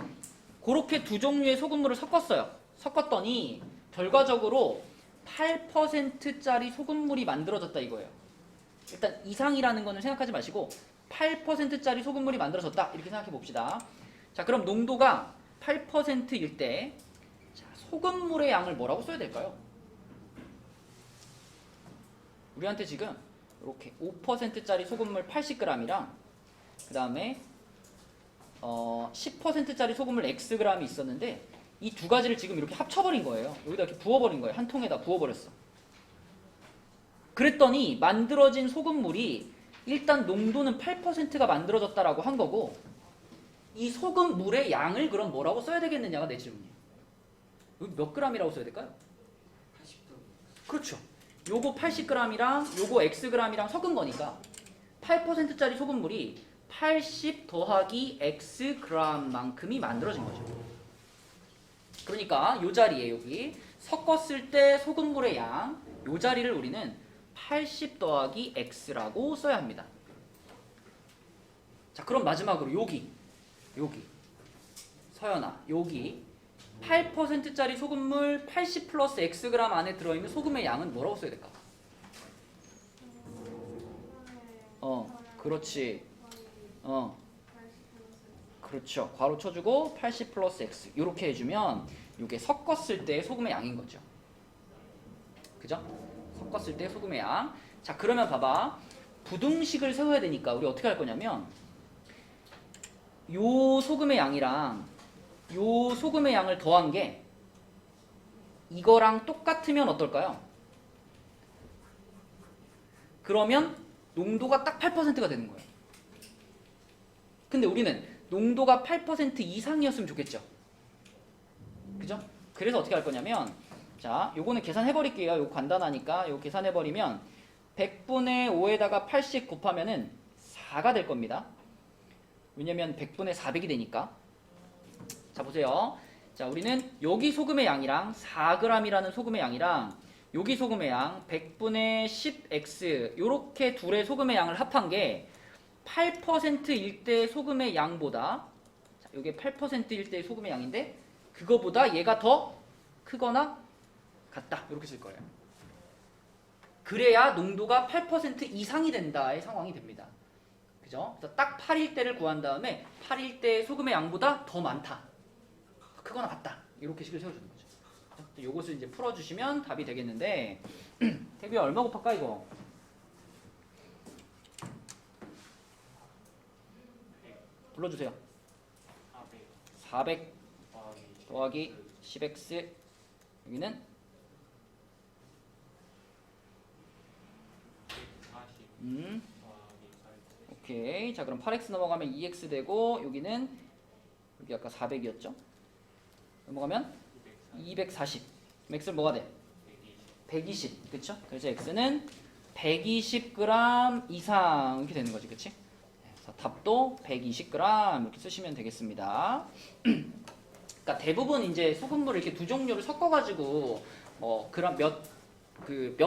그렇게 두 종류의 소금물을 섞었어요. 섞었더니 결과적으로 8%짜리 소금물이 만들어졌다 이거예요. 일단 이상이라는 거는 생각하지 마시고 8%짜리 소금물이 만들어졌다 이렇게 생각해 봅시다. 자, 그럼 농도가 8%일 때 소금물의 양을 뭐라고 써야 될까요? 우리한테 지금 이렇게 5%짜리 소금물 80g이랑 그 다음에 10%짜리 소금물 Xg이 있었는데 이 두 가지를 지금 이렇게 합쳐버린 거예요. 여기다 이렇게 부어버린 거예요. 한 통에다 부어버렸어. 그랬더니 만들어진 소금물이 일단 농도는 8%가 만들어졌다라고 한 거고 이 소금물의 양을 그럼 뭐라고 써야 되겠느냐가 내 질문이에요. 여기 몇 g이라고 써야 될까요? 80도. 그렇죠. 요거 80g이랑 요거 Xg이랑 섞은 거니까 8%짜리 소금물이 80 더하기 Xg만큼이 만들어진 거죠. 그러니까 요 자리에 여기 섞었을 때 소금물의 양, 요 자리를 우리는 80 더하기 X라고 써야 합니다. 자, 그럼 마지막으로 여기 서연아, 여기 8%짜리 소금물 80 플러스 Xg 안에 들어있는 소금의 양은 뭐라고 써야 될까? 그렇지. 그렇죠. 괄호 쳐주고 80 플러스 X 이렇게 해주면 이게 섞었을 때 소금의 양인 거죠. 그죠? 섞었을 때 소금의 양. 자, 그러면 봐봐. 부등식을 세워야 되니까 우리 어떻게 할 거냐면 요 소금의 양이랑 요 소금의 양을 더한 게 이거랑 똑같으면 어떨까요? 그러면 농도가 딱 8%가 되는 거예요. 근데 우리는 농도가 8% 이상이었으면 좋겠죠. 그죠? 그래서 어떻게 할 거냐면 자, 요거는 계산해 버릴게요. 요거 간단하니까 요거 계산해 버리면 100분의 5에다가 80 곱하면은 4가 될 겁니다. 왜냐면 100분의 400이 되니까. 자, 보세요. 자, 우리는 여기 소금의 양이랑 4g이라는 소금의 양이랑 여기 소금의 양 100분의 10x 요렇게 둘의 소금의 양을 합한 게 8%일 때 소금의 양보다, 자, 요게 8%일 때 소금의 양인데 그거보다 얘가 더 크거나 같다. 이렇게 쓸 거예요. 그래야 농도가 8% 이상이 된다의 상황이 됩니다. 그죠? 그래서 딱 8일 때를 구한 다음에 8일 때 소금의 양보다 더 많다. 크거나 같다. 이렇게 식을 세워주는 거죠. 요것을 이제 풀어주시면 답이 되겠는데 태비야 얼마 곱할까 이거? 불러주세요. 400 더하기 10x 여기는 오케이. 자, 그럼 8x 넘어가면 2x 되고 여기는 여기 아까 400이었죠? 넘어가면 240. x는 뭐가 돼? 120. 그쵸? 그래서 x는 120g 이상 이렇게 되는 거지. 그치? 그래서 답도 120g 이렇게 쓰시면 되겠습니다. 그러니까 대부분 이제 소금물을 이렇게 두 종류를 섞어가지고 그람 몇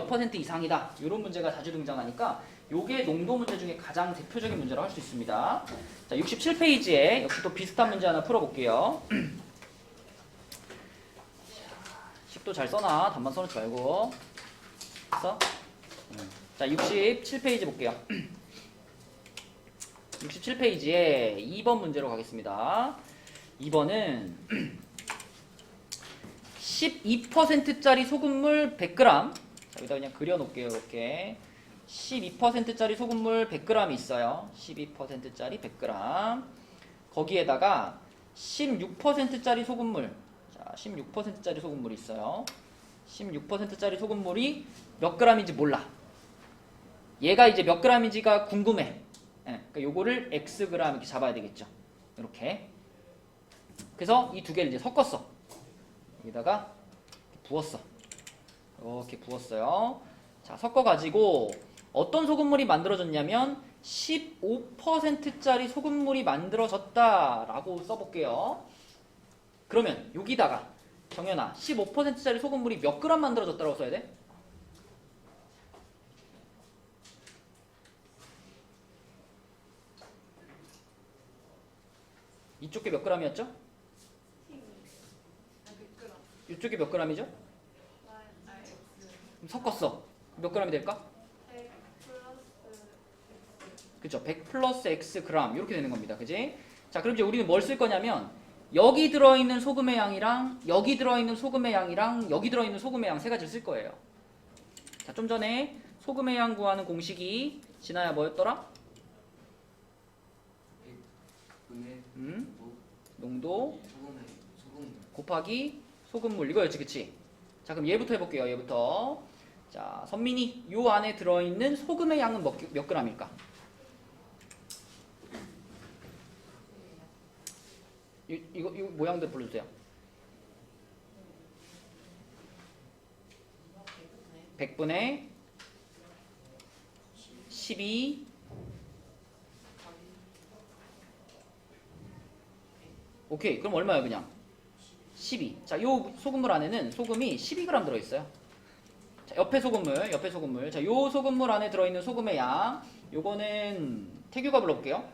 퍼센트 이상이다 이런 문제가 자주 등장하니까 요게 농도 문제 중에 가장 대표적인 문제로 할 수 있습니다. 자, 67페이지에 역시 또 비슷한 문제 하나 풀어볼게요. 식도 잘 써놔. 답만 써놓지 말고. 됐어? 자, 67페이지 볼게요. 67페이지에 2번 문제로 가겠습니다. 2번은 12%짜리 소금물 100g. 자, 여기다 그냥 그려놓을게요. 이렇게 12%짜리 소금물 100g이 있어요. 12%짜리 100g. 거기에다가 16%짜리 소금물. 자, 16%짜리 소금물이 있어요. 16%짜리 소금물이 몇 g인지 몰라. 얘가 이제 몇 g인지가 궁금해. 그러니까 요거를 x g 이렇게 잡아야 되겠죠. 이렇게. 그래서 이 두 개를 이제 섞었어. 여기다가 부었어. 이렇게 부었어요. 자, 섞어가지고 어떤 소금물이 만들어졌냐면 15%짜리 소금물이 만들어졌다라고 써볼게요. 그러면 여기다가 정연아 15%짜리 소금물이 몇 g 만들어졌다고 써야 돼? 이쪽에 몇 g이었죠? 이쪽에 몇 g이죠? 섞었어. 몇 g이 될까? 100 플러스 그쵸? 100 플러스 x g 이렇게 되는 겁니다. 그지? 자, 그럼 이제 우리는 뭘 쓸 거냐면 여기 들어있는 소금의 양이랑 여기 들어있는 소금의 양이랑 여기 들어있는 소금의 양 세 가지를 쓸 거예요. 자, 좀 전에 소금의 양 구하는 공식이 진아야 뭐였더라? 농도 곱하기 소금물 이거였지. 그치? 자, 그럼 얘부터 해볼게요. 얘부터. 자, 선민이 요 안에 들어있는 소금의 양은 몇 g일까? 이거 모양들 불러주세요. 100분의 12 오케이. 그럼 얼마예요 그냥? 12. 자, 요 소금물 안에는 소금이 12g 들어있어요. 자, 옆에 소금물. 자, 요 소금물 안에 들어있는 소금의 양 요거는 태규가 불러볼게요.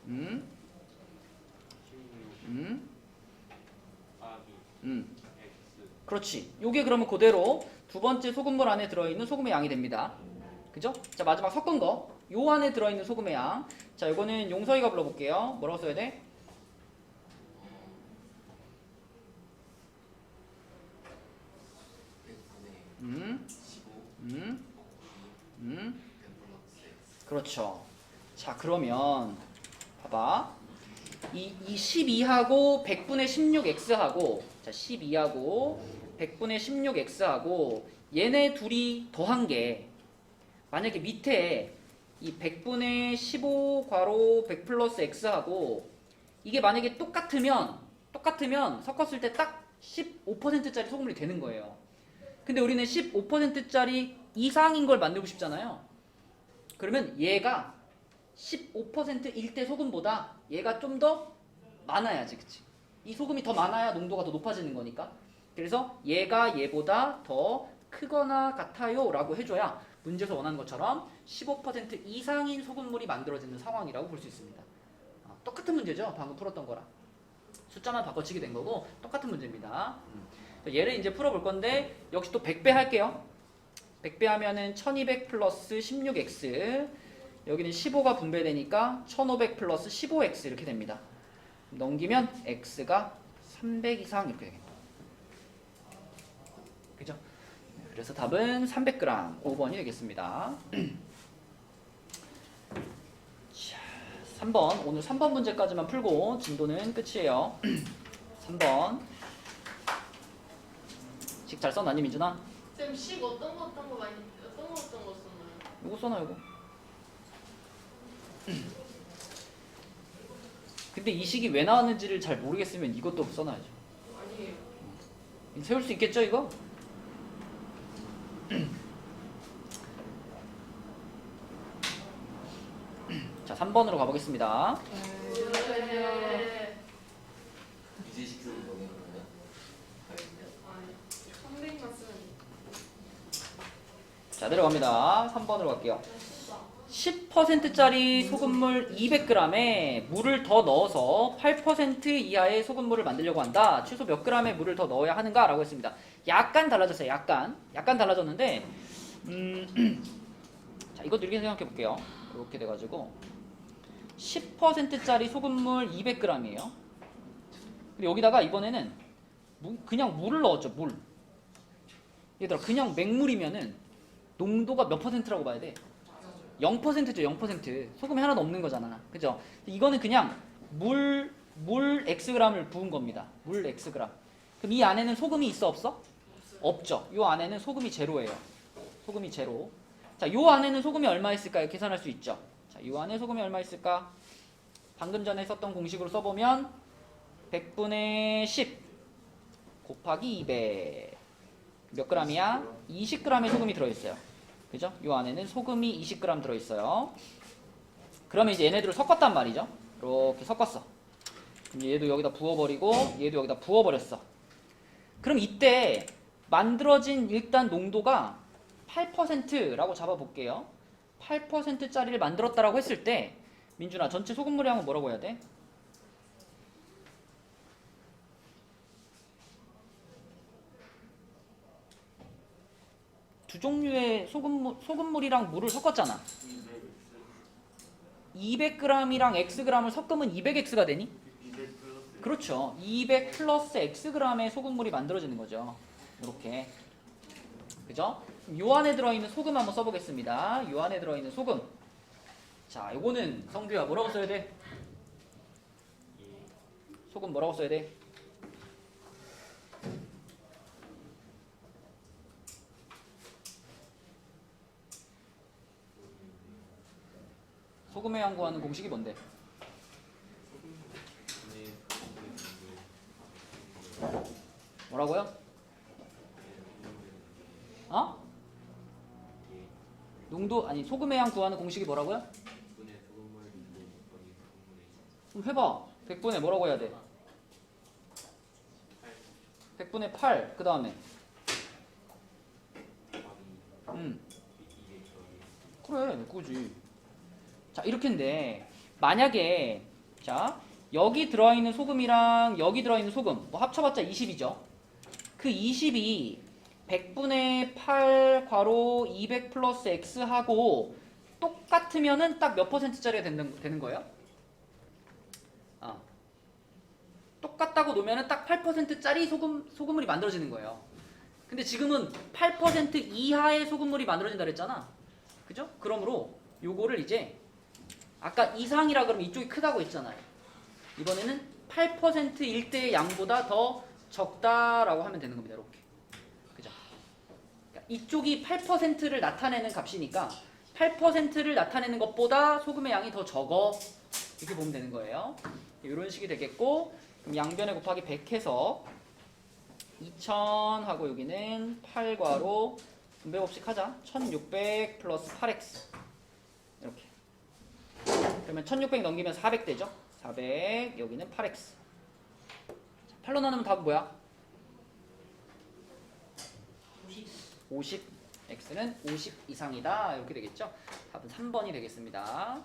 16 그렇지. 요게 그러면 그대로 두 번째 소금물 안에 들어있는 소금의 양이 됩니다. 그죠? 자, 마지막 섞은 거. 요 안에 들어있는 소금의 양. 자, 요거는 용서이가 불러볼게요. 뭐라고 써야 돼? 그렇죠. 자, 그러면 봐봐. 이 12하고 100분의 16x하고 자, 12하고 100분의 16x하고 얘네 둘이 더한 게 만약에 밑에 이 100분의 15 괄호 100 플러스 x하고 이게 만약에 똑같으면 섞었을 때 딱 15%짜리 소금물이 되는 거예요. 근데 우리는 15%짜리 이상인 걸 만들고 싶잖아요. 그러면 얘가 15%일 때 소금보다 얘가 좀 더 많아야지, 그치? 이 소금이 더 많아야 농도가 더 높아지는 거니까. 그래서 얘가 얘보다 더 크거나 같아요 라고 해줘야 문제에서 원하는 것처럼 15% 이상인 소금물이 만들어지는 상황이라고 볼 수 있습니다. 똑같은 문제죠, 방금 풀었던 거랑. 숫자만 바꿔치기 된 거고 똑같은 문제입니다. 얘를 이제 풀어볼 건데 역시 또 100배 할게요. 100배 하면은 1200 플러스 16x, 여기는 15가 분배되니까 1500 플러스 15x 이렇게 됩니다. 넘기면 x가 300 이상 이렇게 되겠다. 그죠? 그래서 답은 300g 5번이 되겠습니다. 자, 3번, 오늘 3번 문제까지만 풀고 진도는 끝이에요. 3번 식 잘 써놨니 민준아? 쌤, 식 어떤 거 많이 어떤 거 썼나요? 이거 써놔 이거. 근데 이 식이 왜 나왔는지를 잘 모르겠으면 이것도 써놔야죠. 아니에요. 세울 수 있겠죠 이거? 자 3번으로 가보겠습니다. 네. 이제 식사를 먹는 거예요? 아니, 300만 쓰는. 자 내려갑니다. 3번으로 갈게요. 10%짜리 소금물 200g에 물을 더 넣어서 8% 이하의 소금물을 만들려고 한다. 최소 몇 g의 물을 더 넣어야 하는가? 라고 했습니다. 약간 달라졌어요. 약간 달라졌는데 자 이것도 이렇게 생각해 볼게요. 이렇게 돼가지고 10%짜리 소금물 200g이에요. 근데 여기다가 이번에는 그냥 물을 넣었죠. 물. 얘들아 그냥 맹물이면은 농도가 몇 %라고 봐야 돼? 0%죠. 0%. 소금이 하나도 없는 거잖아. 그죠? 이거는 그냥 물 Xg을 부은 겁니다. 물 Xg. 그럼 이 안에는 소금이 있어 없어? 없죠. 이 안에는 소금이 제로예요. 소금이 제로. 자, 이 안에는 소금이 얼마 있을까요? 계산할 수 있죠. 자, 이 안에 소금이 얼마 있을까? 방금 전에 썼던 공식으로 써보면 100분의 10 곱하기 200. 몇 g이야? 20g의 소금이 들어있어요. 그죠? 이 안에는 소금이 20g 들어있어요. 그러면 이제 얘네들을 섞었단 말이죠. 이렇게 섞었어. 그럼 얘도 여기다 부어버리고 얘도 여기다 부어버렸어. 그럼 이때 만들어진 일단 농도가 8%라고 잡아볼게요. 8%짜리를 만들었다라고 했을 때 민준아 전체 소금물량은 뭐라고 해야 돼? 두 종류의 소금물이랑 물을 섞었잖아. 200g이랑 xg을 섞으면 200x가 되니? 200 플러스 그렇죠. 200 플러스 xg의 소금물이 만들어지는 거죠. 이렇게. 그죠? 요 안에 들어있는 소금 한번 써보겠습니다. 요 안에 들어있는 소금. 자, 요거는 성규야 뭐라고 써야 돼? 소금 뭐라고 써야 돼? 소금의 양 구하는 공식이 뭔데? 뭐라고요? 어? 농도 아니 소금의 양 구하는 공식이 뭐라고요? 그럼 해봐. 100분의 뭐라고 해야 돼? 100분의 8. 그 다음에 그래 그거지. 자 이렇게인데 만약에 자 여기 들어있는 소금이랑 여기 들어있는 소금 뭐 합쳐봤자 20이죠. 그 20이 100분의 8 괄호 200 플러스 x하고 똑같으면은 딱 몇 %짜리가 되는 거예요? 똑같다고 놓으면은 딱 8%짜리 소금물이 만들어지는 거예요. 근데 지금은 8% 이하의 소금물이 만들어진다 그랬잖아. 그죠? 그러므로 요거를 이제 아까 이상이라 그러면 이쪽이 크다고 했잖아요. 이번에는 8%일 때의 양보다 더 적다라고 하면 되는 겁니다. 이렇게. 그죠? 그러니까 이쪽이 8%를 나타내는 값이니까 8%를 나타내는 것보다 소금의 양이 더 적어. 이렇게 보면 되는 거예요. 이런 식이 되겠고 그럼 양변에 곱하기 100 해서 2000 하고 여기는 8괄호 분배법칙 하자. 1600 플러스 8x 이렇게. 그러면 1600 넘기면 400 되죠? 400 여기는 8x. 8로 나누면 답은 뭐야? 50. x는 50 이상이다. 이렇게 되겠죠? 답은 3번이 되겠습니다.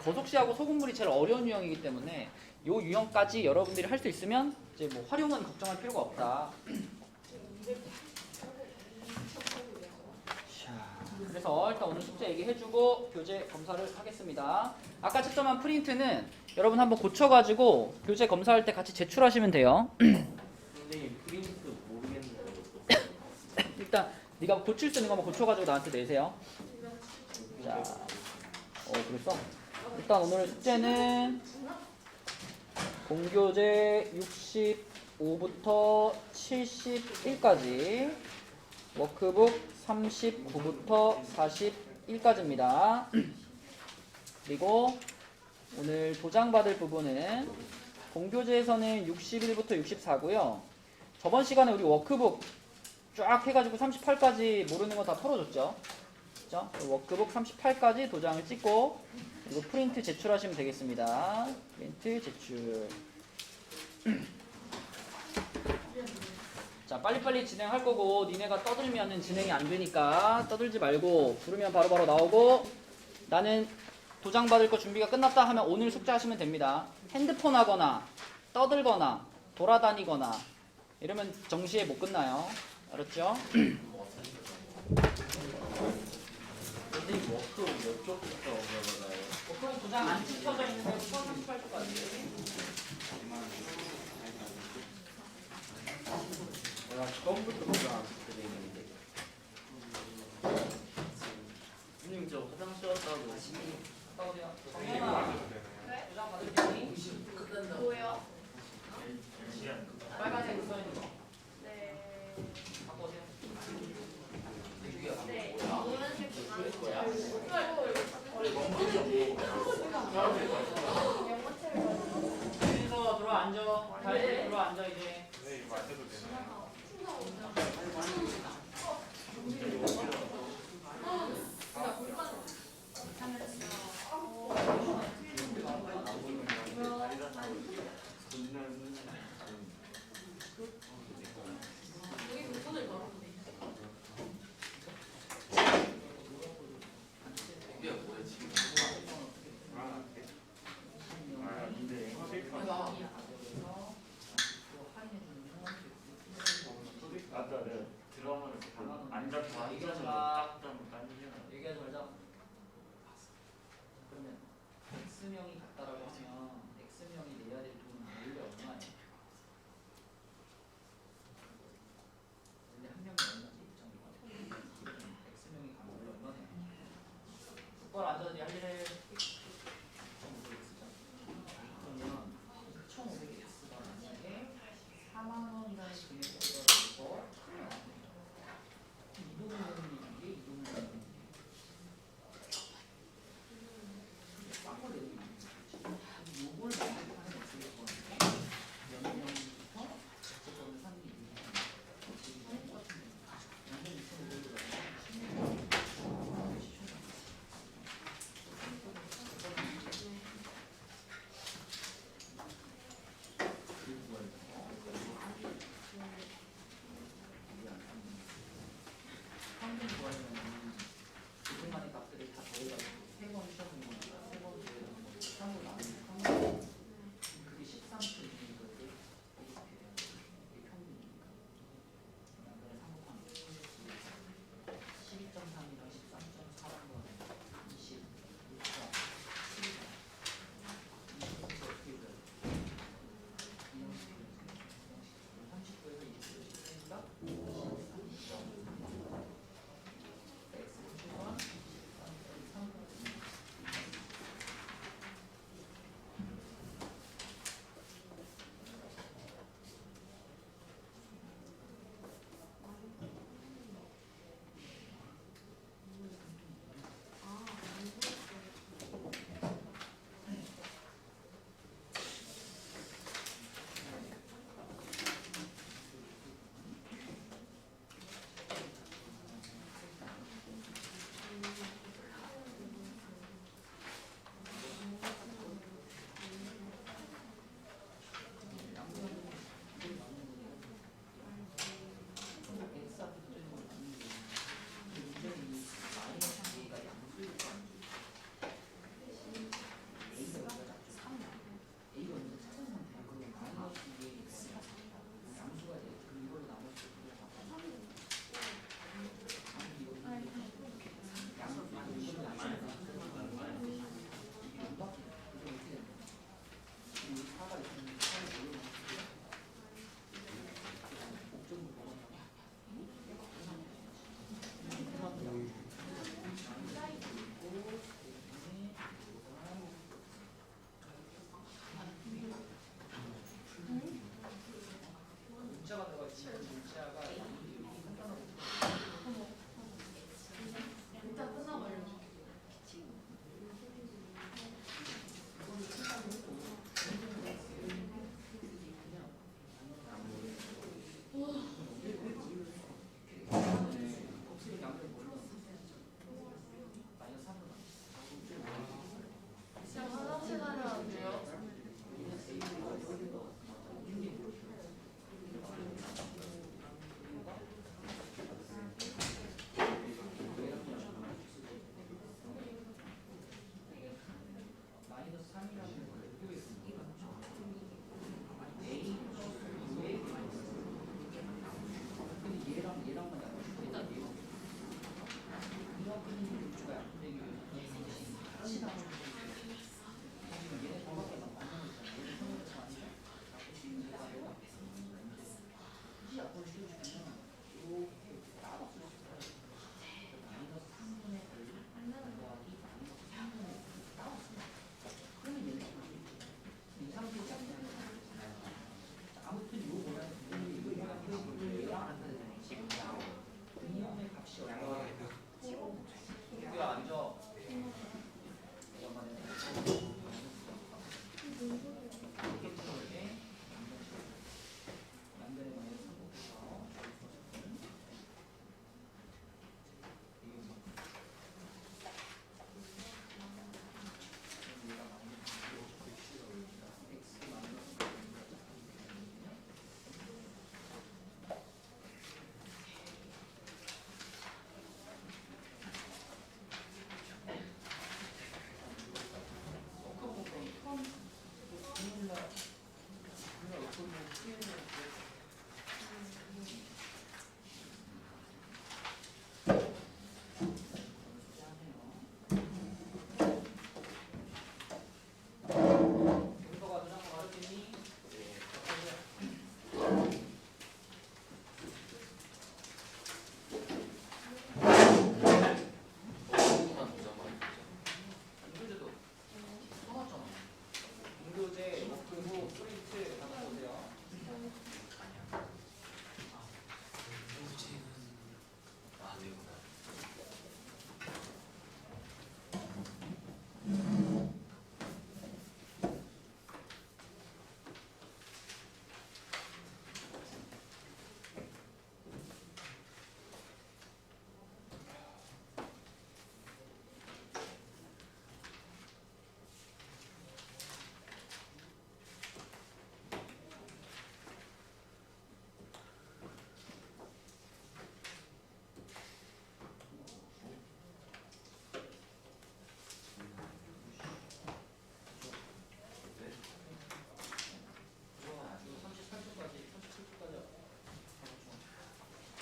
거속시하고 소금물이 제일 어려운 유형이기 때문에 이 유형까지 여러분들이 할 수 있으면 이제 뭐 활용은 걱정할 필요가 없다. 자, 그래서 일단 오늘 숙제 얘기해주고 교재 검사를 하겠습니다. 아까 채점한 프린트는 여러분 한번 고쳐가지고 교재 검사할 때 같이 제출하시면 돼요. 선생님 프린트 모르겠는데 어떡해요? 일단 네가 고칠 수 있는 거 한번 고쳐가지고 나한테 내세요. 자, 그랬어? 일단 오늘 숙제는 공교재 65부터 71까지, 워크북 39부터 41까지입니다. 그리고 오늘 도장 받을 부분은 공교재에서는 61부터 64고요. 저번 시간에 우리 워크북 쫙 해가지고 38까지 모르는 거 다 풀어줬죠. 그죠? 워크북 38까지 도장을 찍고 그리고 프린트 제출하시면 되겠습니다. 프린트 제출. 자, 빨리빨리 진행할 거고 니네가 떠들면은 진행이 안 되니까 떠들지 말고 부르면 바로바로 나오고, 나는 도장 받을 거 준비가 끝났다 하면 오늘 숙제하시면 됩니다. 핸드폰 하거나 떠들거나 돌아다니거나 이러면 정시에 못 끝나요. 알았죠? 선생님 워크 몇 쪽부터 올라가나요? 그럼 도장 안 찍혀져 있는데 38초까지. 나 처음부터 도장 안 찍게 되는데. 선생님 저 화장실 왔다고 갔다 오세요. 정연아, 도장 받을 테니 끝난다고. 뭐예요? 빨간색 써 있는 거 네. 갖고 오세요. 네. 뭐야? 노란색 거야? 준서 들어와 앉아. 다이제 들어와 앉아 이제. 이게 뭐야 지금? 아까 내가 드라마를 앉아서 앉아서 딴딴딴 얘기하지 말자. 그러면 X명이 같다라고 하면 X명이 내야 될 돈은 원래 얼마예요? 원래 한 명이 얼마지? 입장료가? X명이 가면 원래 얼마 돼요? 똑바로 앉아서 할 일을 2,500X죠? 그러면 2,500X가 만약에 4만 원이라는 금액을 들어서 이동을 하는 게 이동을 하는 게 싼걸 내고 있는 거지. 요걸 하는 X일 거니까 연명부터 어쨌든 3이 완전 2,500으로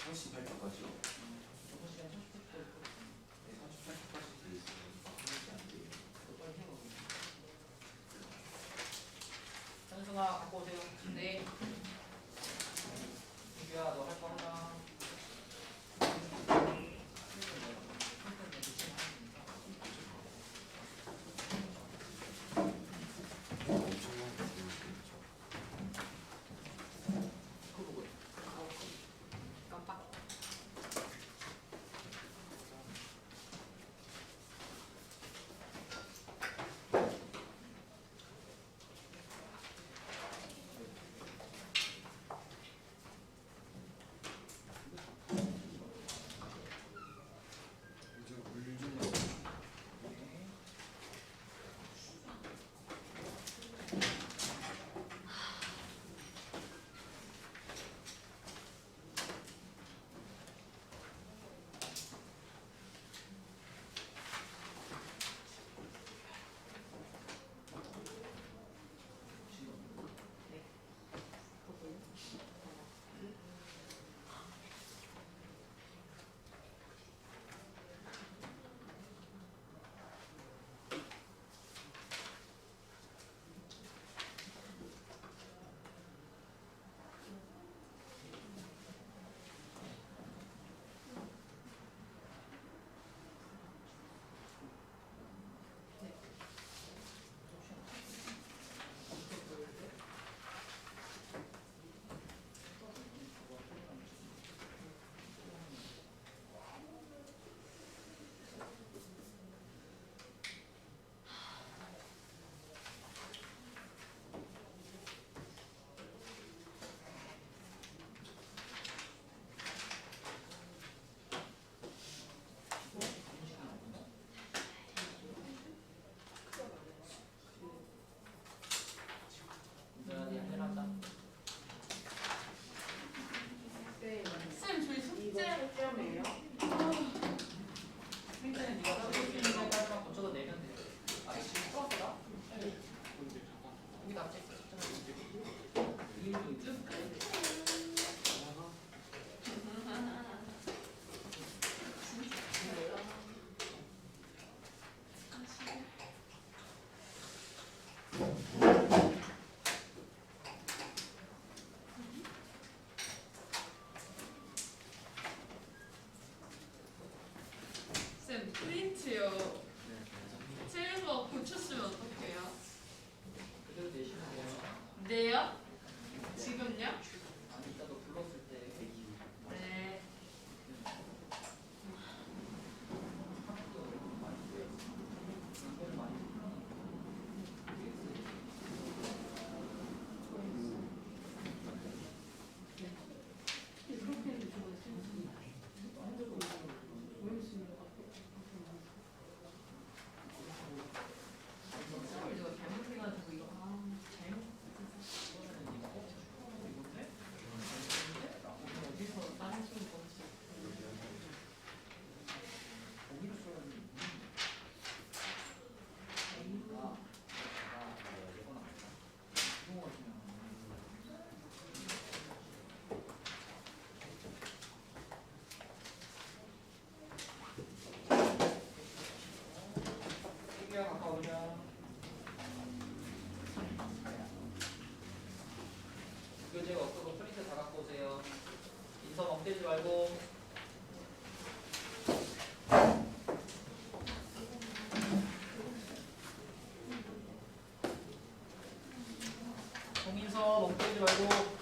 38초까지요? 네, 38초까지 돼 있어요. 하는지 안 돼요. 현승아 갖고 오세요. 네. 민규야 너 할 거 하자. 깜빡. 저기요. 체에서 고쳤으면 어떡해요? 그대로 내시면 돼요. 네요? 지금요? 아니 이따 너 불렀을 때. 네. 교재가 없어서 프린트 다 갖고 오세요. 인선 엎대지 말고. 송인선 엎대지 말고.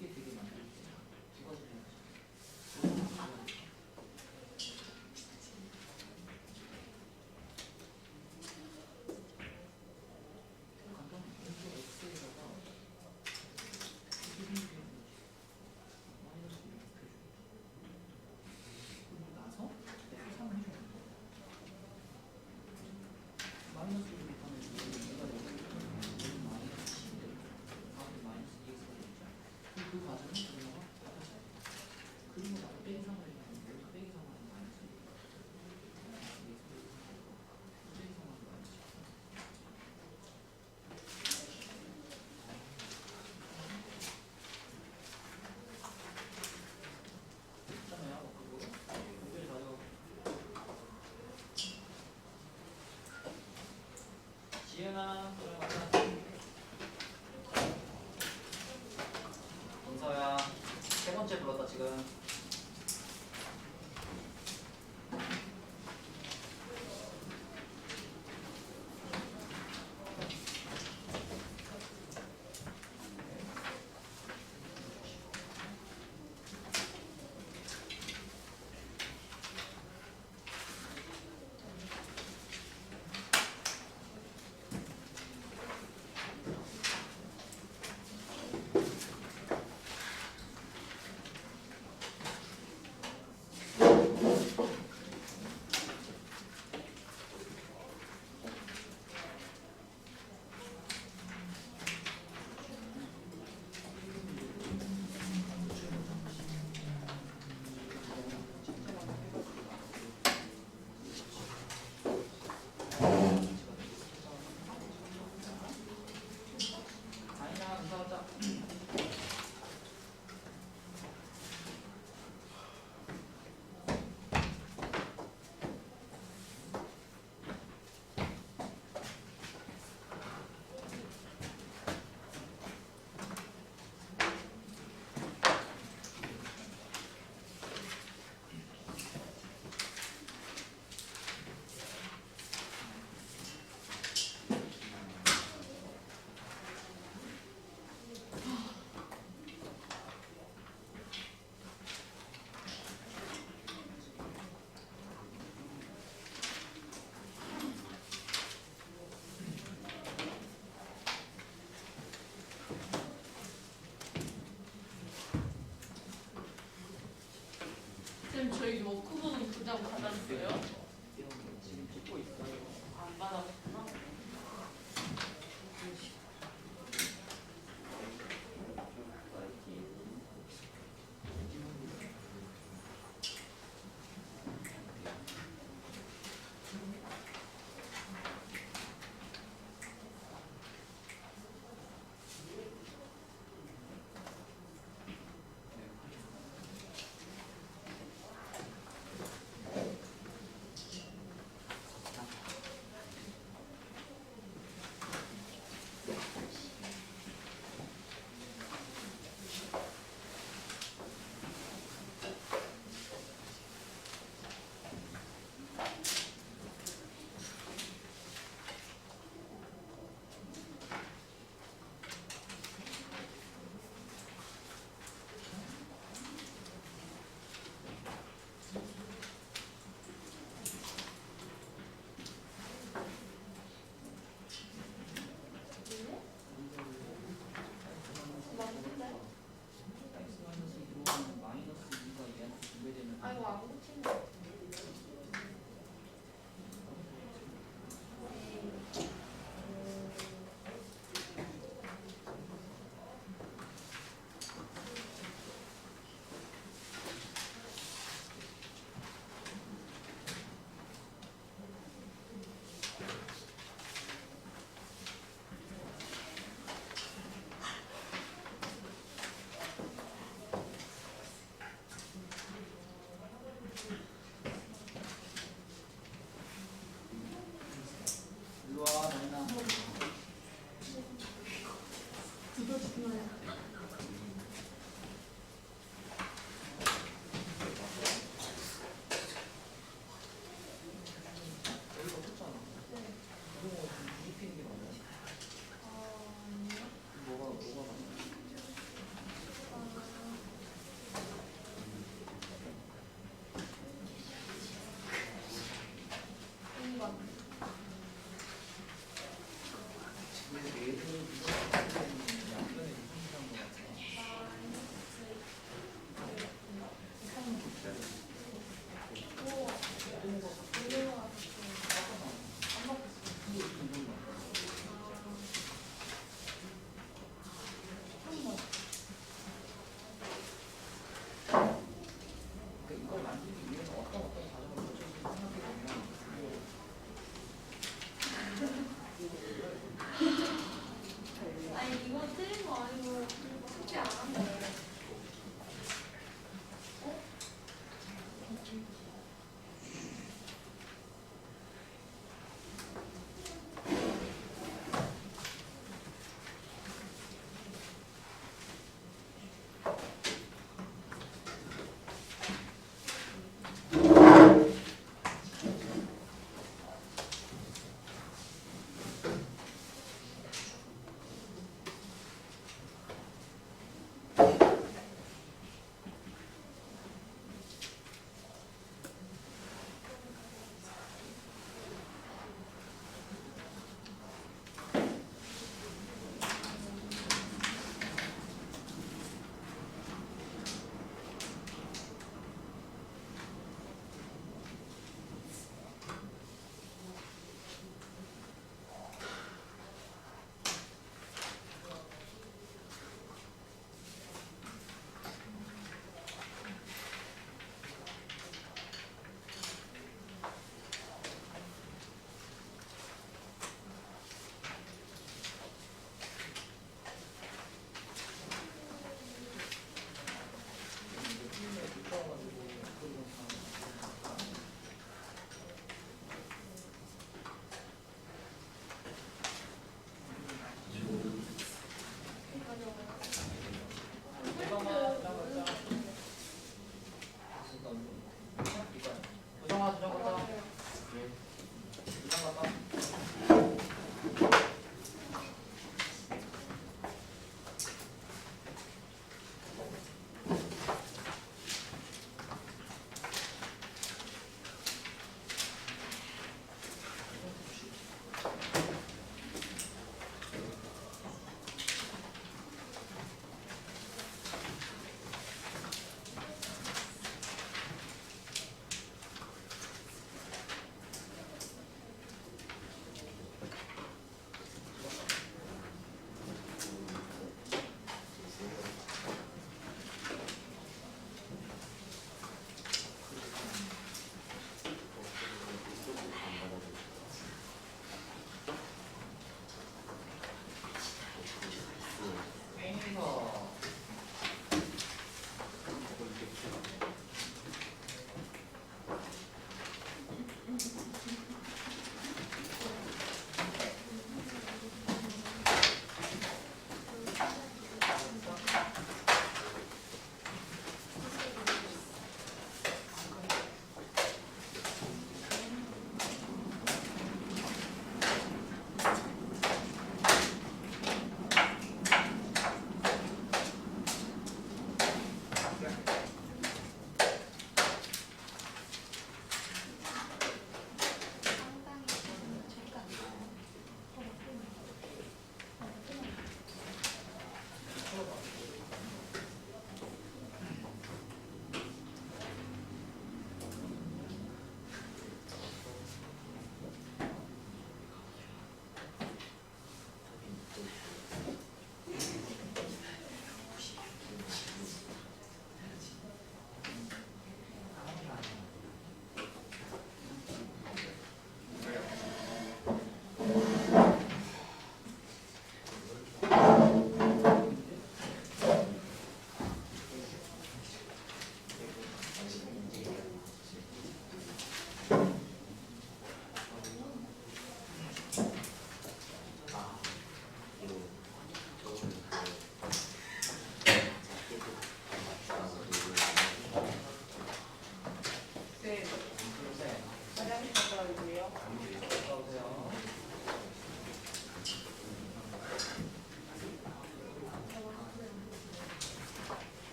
이게 되게 만들 때 두 가지 해야지. 간단히 왼쪽 x에다가 마이너스 이렇게 해줘. 그리고 나서 계산을 해줘야 돼. 마이너스 1을 하면 얘가 여기 마이너스 10이 되겠죠. 다음에 마이너스 2x가 되겠죠. 그리고 그 과정을 그려가 받아서 그리고 나서 빼기 3을 하면 여기서 빼기 3하면 마이너스 1. 빼기 3하면 마이너스 10. 있잖아요. 그거 목표를 가져가고. 지은아, 너랑 같이 은서야, 세 번째 불렀다 지금.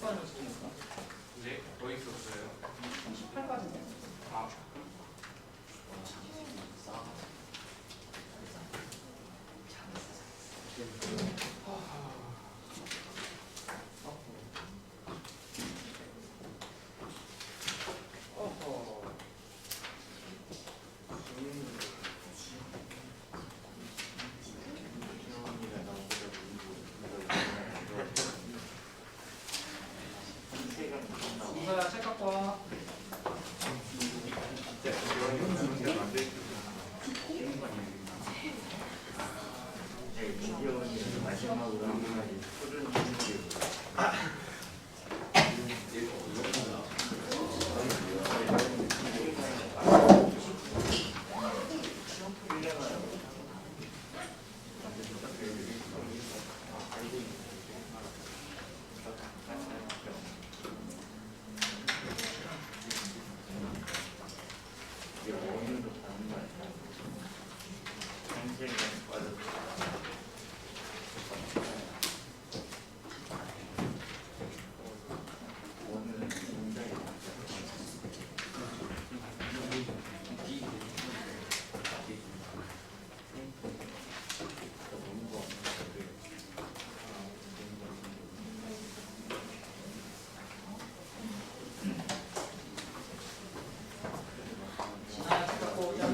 18까지 쓰니까. 네? 더 있었어요? 18까지네. 아, 이거야 책 갖고 와. 마지막으로 한 가지 소준 진아야 책 갖고 오자.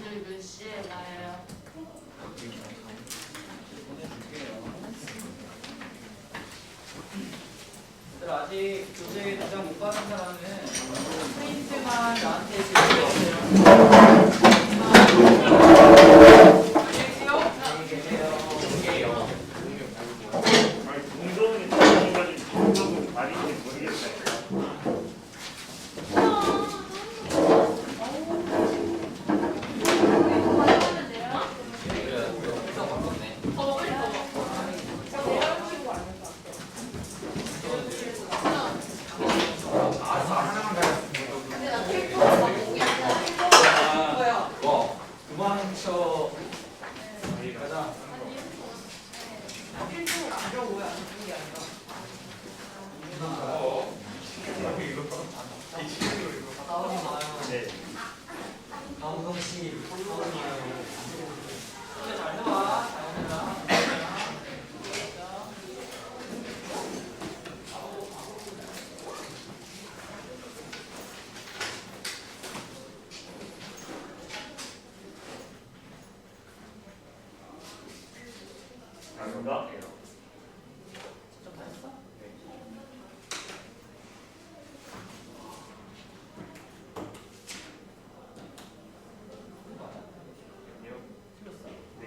선생님 몇 시에 나요? 얘들 아직 교재 도장 못 받은 사람은 프린트만 나한테 주세요. 안녕히 계세요. 아니 동성이 가지고 동성은 말인지 모르겠어요. 도망쳐. 가자. 싸우지 마요. 네. 강우성 씨, 싸우지 마요. 그래, 잘 해봐. 잘 해라. 아닌가? 좀 잘했어? 아니요. 틀렸어? 네.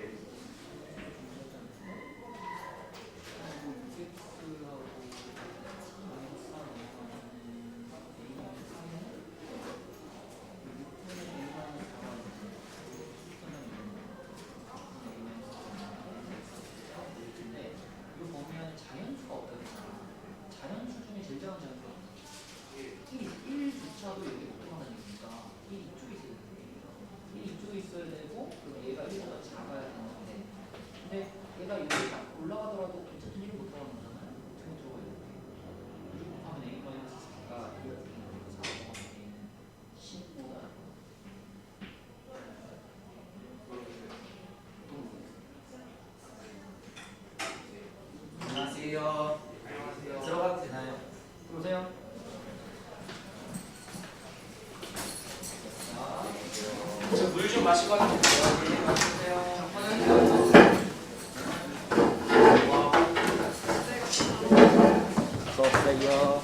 근데 안녕하세요. 안녕하세요. 들어가도 되나요? 들어오세요. 저 물 좀 마시고 하면 돼요. 네, 마시세요. 썼어요.